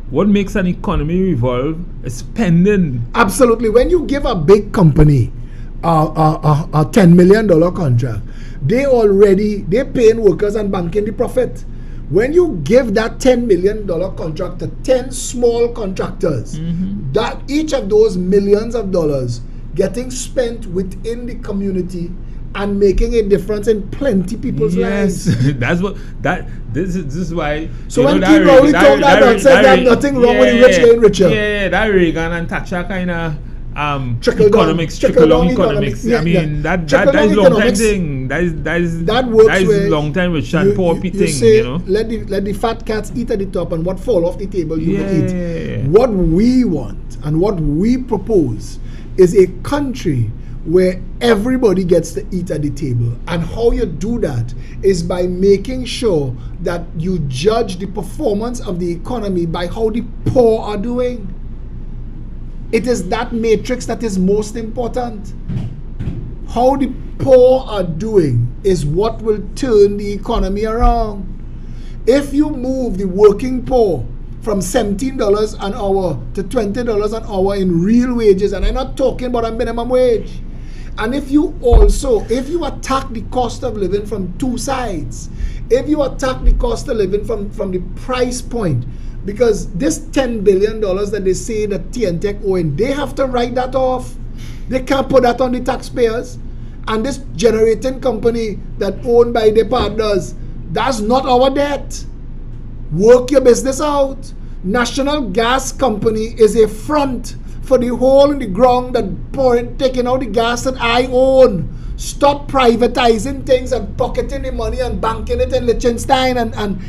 What makes an economy revolve is spending. Absolutely. When you give a big company a $10 million contract, they're paying workers and banking the profit. When you give that $10 million contract to 10 small contractors, that each of those millions of dollars getting spent within the community and making a difference in plenty people's lives. That's what this is why. So when Kim Rowley told that nonsense, there's nothing wrong with the rich getting richer. Yeah, that Reagan and Thatcher kind of trickle down economics. I mean that is long time thing. That works long time rich and poor thing. Say, let the fat cats eat at the top, and what fall off the table you will eat. What we want and what we propose is a country where everybody gets to eat at the table. And how you do that is by making sure that you judge the performance of the economy by how the poor are doing. It is that matrix that is most important. How the poor are doing is what will turn the economy around. If you move the working poor from $17 an hour to $20 an hour in real wages, and I'm not talking about a minimum wage, and if you attack the cost of living from two sides, if you attack the cost of living from the price point, because this $10 billion that they say that TNTech owing, they have to write that off. They can't put that on the taxpayers. And this generating company that owned by the partners, that's not our debt. Work your business out. National Gas Company is a front for the hole in the ground that taking out the gas that I own. Stop privatizing things and pocketing the money and banking it in Liechtenstein and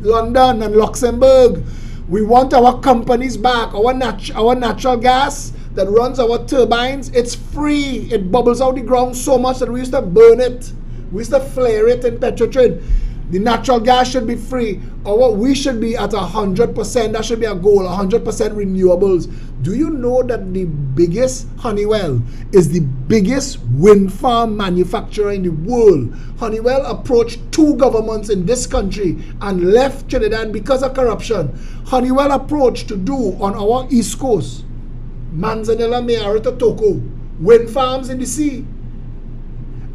London and Luxembourg. We want our companies back. Our natural gas that runs our turbines, it's free. It bubbles out the ground so much that we used to burn it. We used to flare it in Petrotrin. The natural gas should be free. We should be at 100%. That should be our goal, 100% renewables. Do you know that the biggest Honeywell is the biggest wind farm manufacturer in the world? Honeywell approached two governments in this country and left Trinidad because of corruption. Honeywell approached to do on our east coast, Manzanilla, Mayara to Toko, wind farms in the sea.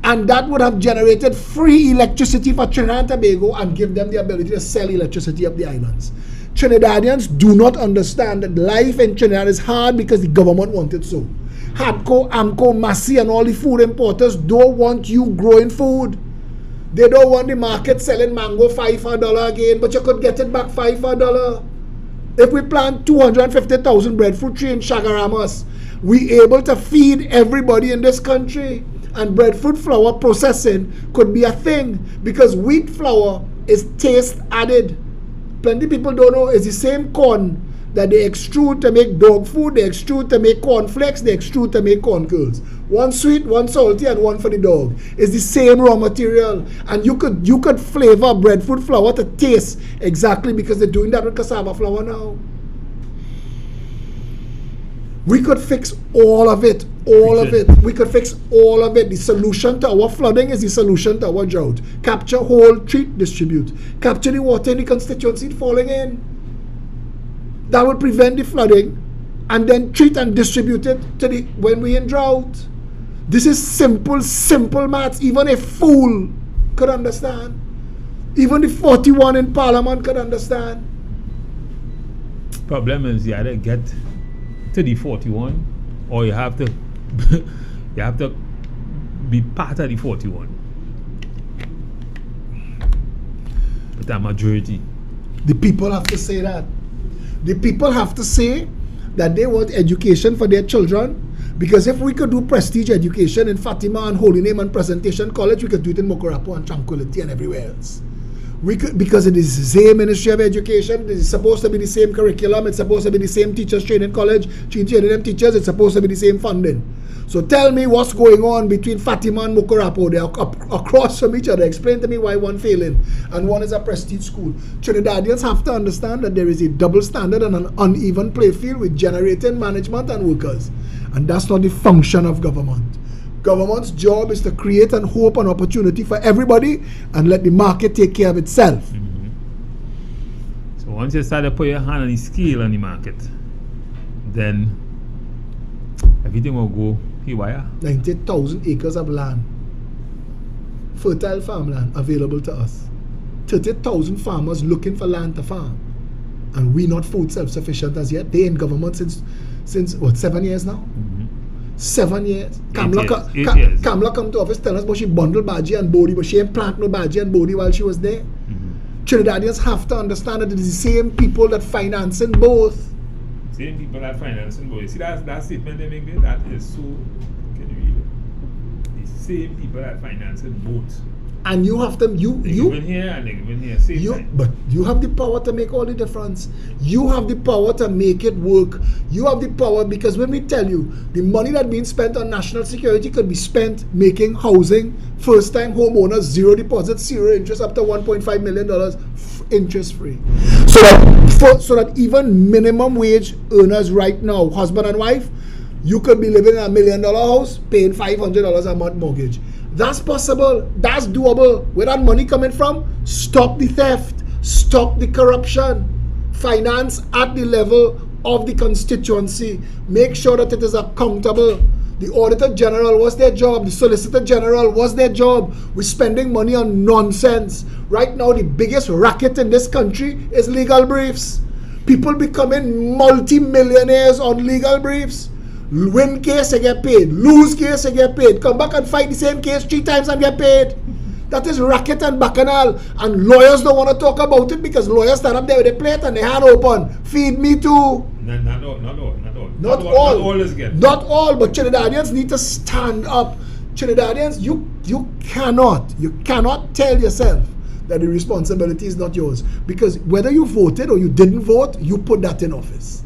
And that would have generated free electricity for Trinidad and Tobago and give them the ability to sell electricity up the islands. Trinidadians do not understand that life in Trinidad is hard because the government wanted so. Hadco, Amco, Massey and all the food importers don't want you growing food. They don't want the market selling mango $5 for $1 again, but you could get it back $5 for $1. If we plant 250,000 breadfruit trees in Chagaramas, we able to feed everybody in this country. And breadfruit flour processing could be a thing because wheat flour is taste added. Plenty people don't know it's the same corn that they extrude to make dog food, they extrude to make corn flakes, they extrude to make corn curls. One sweet, one salty, and one for the dog. It's the same raw material. And you could flavor breadfruit flour to taste exactly because they're doing that with cassava flour now. We could fix all of it. We could fix all of it. The solution to our flooding is the solution to our drought. Capture, hold, treat, distribute. Capture the water in the constituency falling in. That would prevent the flooding. And then treat and distribute it to when we're in drought. This is simple maths. Even a fool could understand. Even the 41 in Parliament could understand. Problem is you either get to the 41 or you have to be part of the 41. But a majority. The people have to say that. The people have to say that they want education for their children, because if we could do prestige education in Fatima and Holy Name and Presentation College, we could do it in Mokorapo and Tranquility and everywhere else. We could, because it is the same Ministry of Education, it's supposed to be the same curriculum, it's supposed to be the same teachers training college, training them teachers, it's supposed to be the same funding. So tell me what's going on between Fatima and Mokorapo. They are across from each other. Explain to me why one failing and one is a prestige school. Trinidadians have to understand that there is a double standard and an uneven play field with generating management and workers. And that's not the function of government. Government's job is to create and hope an opportunity for everybody and let the market take care of itself. So once you start to put your hand on the scale on the market, then everything will go haywire. 90,000 acres of land, fertile farmland available to us. 30,000 farmers looking for land to farm. And we not food self-sufficient as yet. They in government since what, 7 years now? 7 years. Kamla come to office tell us about she bundled bhaji and bodi, but she ain't plant no bhaji and bodi while she was there. Trinidadians have to understand that it is the same people that financing both. Same people that financing both. You see that statement they make there? That is so, can you read it? The same people that financing both. And you have them, you given here and they given here, same time. But you have the power to make all the difference. You have the power to make it work. You have the power, because when we tell you the money that being spent on national security could be spent making housing, first time homeowners, zero deposit, zero interest, up to $1.5 million interest free. So that even minimum wage earners right now, husband and wife, you could be living in $1 million house, paying $500 a month mortgage. That's possible. That's doable. Where that money coming from? Stop the theft. Stop the corruption. Finance at the level of the constituency. Make sure that it is accountable. The Auditor General, what's their job? The Solicitor General, what's their job? We're spending money on nonsense. Right now, the biggest racket in this country is legal briefs. People becoming multi-millionaires on legal briefs. Win case, you get paid. Lose case, you get paid. Come back and fight the same case 3 times and get paid. That is racket and bacchanal. And lawyers don't want to talk about it because lawyers stand up there with a plate and their hand open. Feed me too. Not all. Not all is good. Not all, but Trinidadians need to stand up. Trinidadians, you cannot tell yourself that the responsibility is not yours. Because whether you voted or you didn't vote, you put that in office.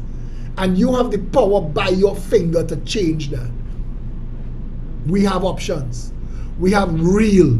And you have the power by your finger to change that. We have options. We have real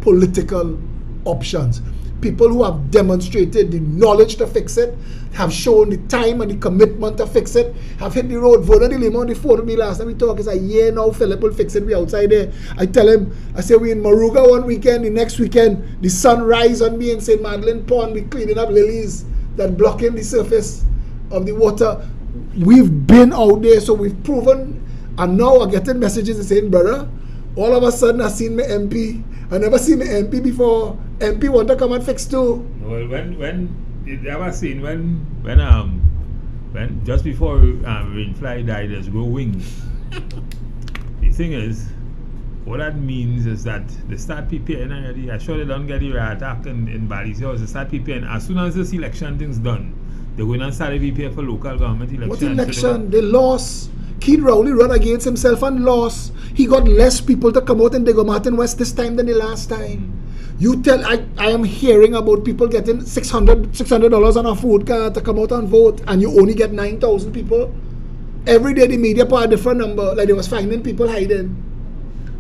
political options. People who have demonstrated the knowledge to fix it, have shown the time and the commitment to fix it, have hit the road. Vernon de Lima on the phone with me last time we talked. He said, yeah, now Phillip will fix it. We outside there. I tell him, I say, we in Maruga one weekend, the next weekend, the sun rise on me in St. Madeleine Pond, we cleaning up lilies that blocking the surface of the water. We've been out there, so we've proven, and now I'm getting messages saying, brother, all of a sudden I seen my MP. I never seen my MP before. MP want to come and fix too. Well, when you ever seen when just before Rainfly died, there's grow wings. The thing is, what that means is that they start preparing already. I'm sure they don't get the attack in Bali's house. They start preparing as soon as this election thing's done. They're going to start to prepare for local government elections. What election? They lost. Keith Rowley ran against himself and lost. He got less people to come out in Diego Martin West this time than the last time. You tell, I am hearing about people getting $600 on a food card to come out and vote, and you only get 9,000 people. Every day the media put a different number, like they was finding people hiding.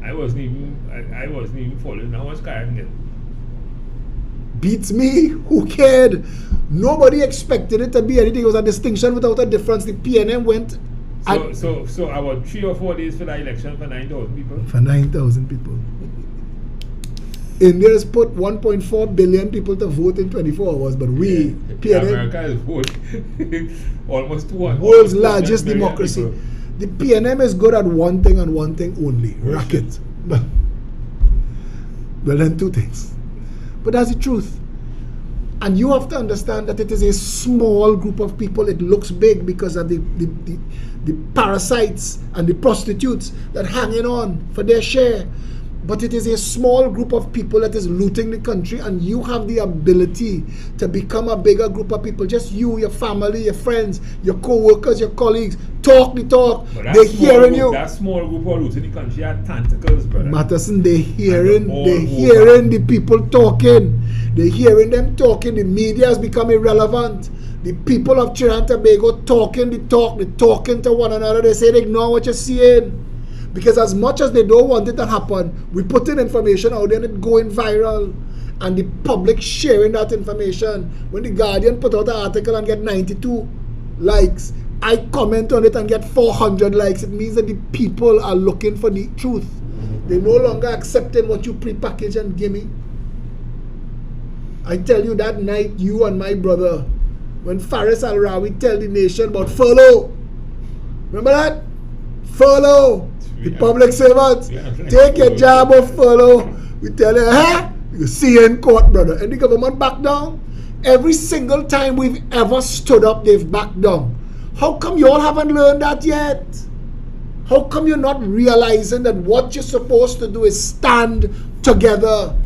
I wasn't even following. How much car I get? Beats me. Who cared? Nobody expected it to be anything. It was a distinction without a difference. The PNM went. So about 3 or 4 days for the election for 9,000 people. For 9,000 people. India has put 1.4 billion people to vote in 24 hours, but we, PNM, America has voted almost 200. World's largest democracy. People. The PNM is good at one thing and one thing only: racket. Well, then 2 things. But that's the truth. And you have to understand that it is a small group of people. It looks big because of the parasites and the prostitutes that hanging on for their share. But it is a small group of people that is looting the country, and you have the ability to become a bigger group of people. Just you, your family, your friends, your co-workers, your colleagues. Talk the talk. They're hearing you. That small group of looting the country have tentacles, brother. Matterson, they're hearing the people talking. They're hearing them talking. The media has become irrelevant. The people of Trinidad and Tobago talking the talk. They're talking to one another. They say they ignore what you're seeing. Because as much as they don't want it to happen, we put in information out there and it's going viral. And the public sharing that information. When the Guardian put out an article and get 92 likes, I comment on it and get 400 likes. It means that the people are looking for the truth. They're no longer accepting what you prepackage and give me. I tell you, that night, you and my brother when Faris Al-Rawi tell the nation about furlough. Remember that? Furlough. The public servants. Take your job off furlough. We tell you, huh? You see you in court, brother. And the government back down. Every single time we've ever stood up, they've backed down. How come you all haven't learned that yet? How come you're not realizing that what you're supposed to do is stand together?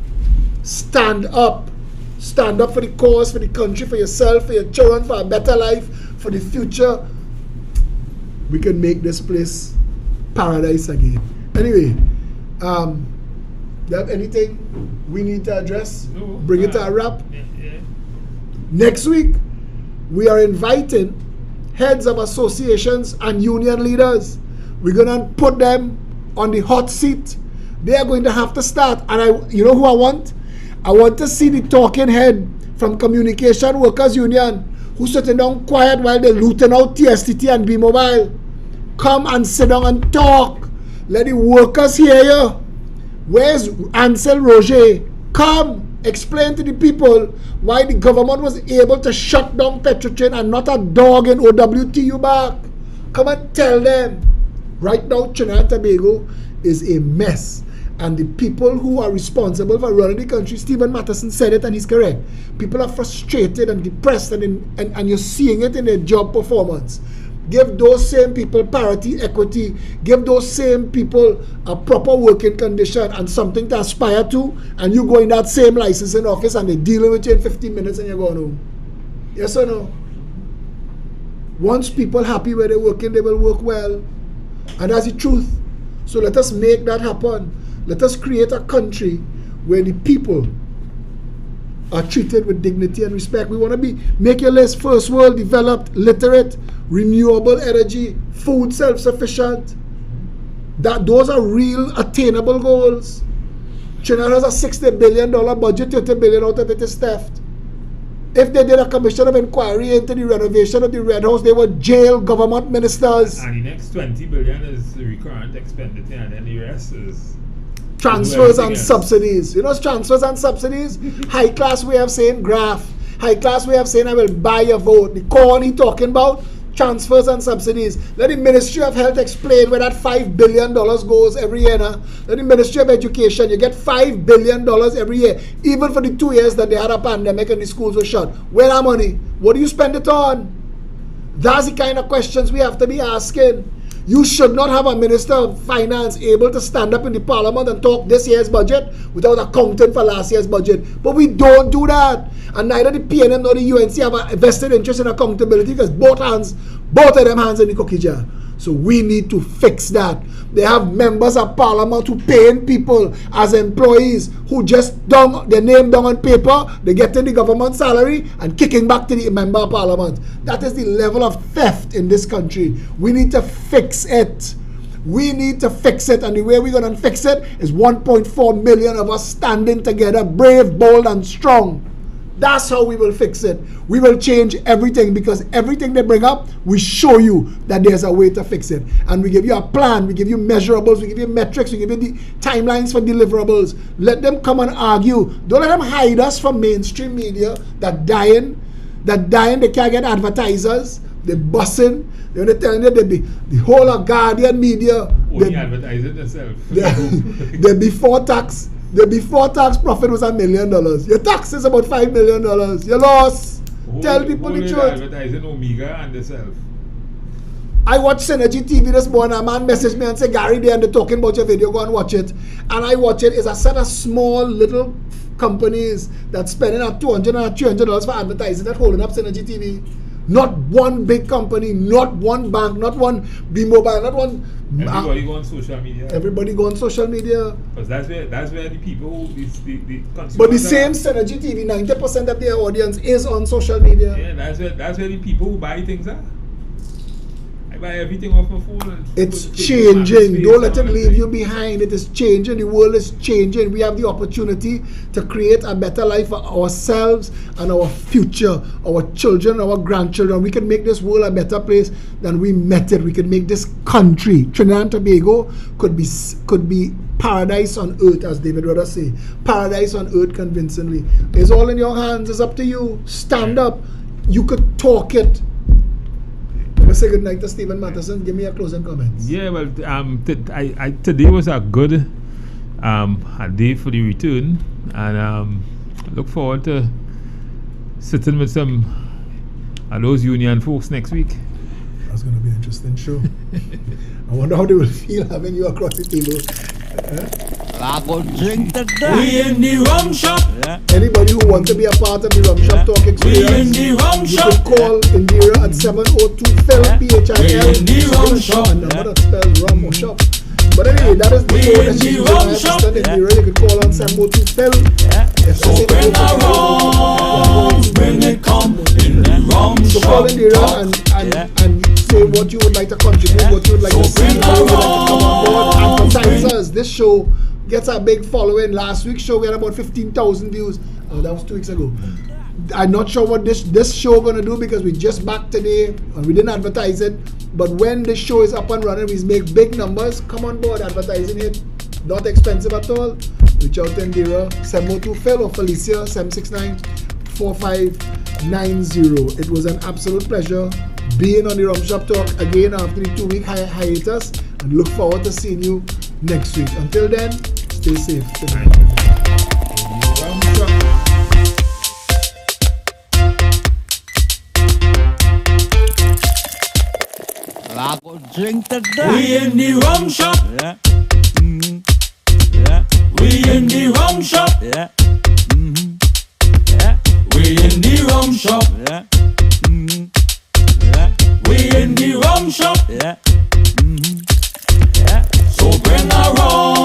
Stand up. Stand up for the cause, for the country, for yourself, for your children, for a better life, for the future. We can make this place paradise again. Anyway, you have anything we need to address? No, Bring it to a wrap. Yeah. Next week, we are inviting heads of associations and union leaders. We're going to put them on the hot seat. They are going to have to start. And you know who I want? I want to see the talking head from Communication Workers Union, who's sitting down quiet while they're looting out TSTT and B-Mobile. Come and sit down and talk. Let the workers hear you. Where's Ansel Roger? Come, explain to the people why the government was able to shut down Petrotrain and not a dog in OWTU back. Come and tell them. Right now, Trinidad and Tobago is a mess. And the people who are responsible for running the country, Stephen Matheson said it and he's correct. People are frustrated and depressed and you're seeing it in their job performance. Give those same people parity, equity. Give those same people a proper working condition and something to aspire to. And you go in that same licensing office and they're dealing with you in 15 minutes and you're going home. Yes or no? Once people happy where they're working, they will work well. And that's the truth. So let us make that happen. Let us create a country where the people are treated with dignity and respect. We want to make your list: first world, developed, literate, renewable energy, food self-sufficient. Those are real attainable goals. Trinidad has a $60 billion budget, $30 billion out of it is theft. If they did a commission of inquiry into the renovation of the Red House, they would jail government ministers. And the next 20 billion is recurrent expenditure, and then the rest is transfers and subsidies. You know, transfers and subsidies. High class way of saying graft. High class way of saying I will buy your vote. The corn he talking about, transfers and subsidies. Let the Ministry of Health explain where that $5 billion goes every year. Now. Let the Ministry of Education, you get $5 billion every year, even for the 2 years that they had a pandemic and the schools were shut. Where are money? What do you spend it on? That's the kind of questions we have to be asking. You should not have a Minister of Finance able to stand up in the Parliament and talk this year's budget without accounting for last year's budget. But we don't do that. And neither the PNM nor the UNC have a vested interest in accountability because both of them hands in the cookie jar. So we need to fix that. They have members of Parliament who paying people as employees who just down their name down on paper, they getting the government salary and kicking back to the member of Parliament. That is the level of theft in this country. We need to fix it. We need to fix it, and the way we're going to fix it is 1.4 million of us standing together, brave, bold, and strong. That's how we will fix it. We will change everything because everything they bring up, we show you that there's a way to fix it. And we give you a plan, we give you measurables, we give you metrics, we give you the timelines for deliverables. Let them come and argue. Don't let them hide us from mainstream media that dying, they can't get advertisers, they're bussing, they're telling you that the whole of Guardian media, only advertising themselves. They're before tax. The before tax profit was $1 million. Your tax is about $5 million. You lost. Tell people the truth. Advertising Omega and themselves. I watched Synergy TV this morning. A man messaged me and said, Gary, they're talking about your video. Go and watch it. And I watch it. It's a set of small little companies that's spending at $200 and $300 for advertising that holding up Synergy TV. Not one big company, not one bank, not one B-Mobile, not one... Everybody go on social media. Everybody go on social media. Because that's where the people who... the consumers but the same Synergy TV, 90% of their audience is on social media. Yeah, that's where the people who buy things are. I buy everything off my phone. It's changing. Don't let it leave you behind. It is changing. The world is changing. We have the opportunity to create a better life for ourselves and our future, our children, our grandchildren. We can make this world a better place than we met it. We can make this country, Trinidad and Tobago, could be paradise on earth, as David Rudder say. Paradise on earth convincingly. It's all in your hands. It's up to you. Stand up. you could talk it. Let's say good night to Stephen Matheson. Give me your closing comments. Yeah, well, today was a good a day for the return, and I look forward to sitting with some of those union folks next week. That's going to be an interesting show. I wonder how they will feel having you across the table. I go drink the We in the rum shop. Anybody who wants to be a part of the Rum Shop Talk We in experience, the rum you shop. can call Indira at 702-PHIL, PHIL. We in the rum shop. A number that spells rum or shop. But anyway, that is the We code in that you the use. rum I shop. understand Indira, you can call on 702-PHIL. So bring the rum, bring it come in the rum So call shop. Indira and say what you would like to contribute, what you would like to see, how you would like to come on board. Advertisers, this show gets a big following. Last week's show we had about 15,000 views. Oh, that was 2 weeks ago. I'm not sure what this show gonna do because we just back today and we didn't advertise it. But when this show is up and running, we make big numbers. Come on board, advertising it. Not expensive at all. Reach out to Indira, 702-PHIL or Felicia, 769-4590. It was an absolute pleasure being on the Rum Shop Talk again after the 2-week hiatus, and look forward to seeing you next week. Until then, stay safe. Good night. Rum Shop. I go drink the We in the rum shop. Yeah. We in the rum shop. Yeah. We in the rum shop. Yeah. We in the rum shop. Yeah. So bring a rum.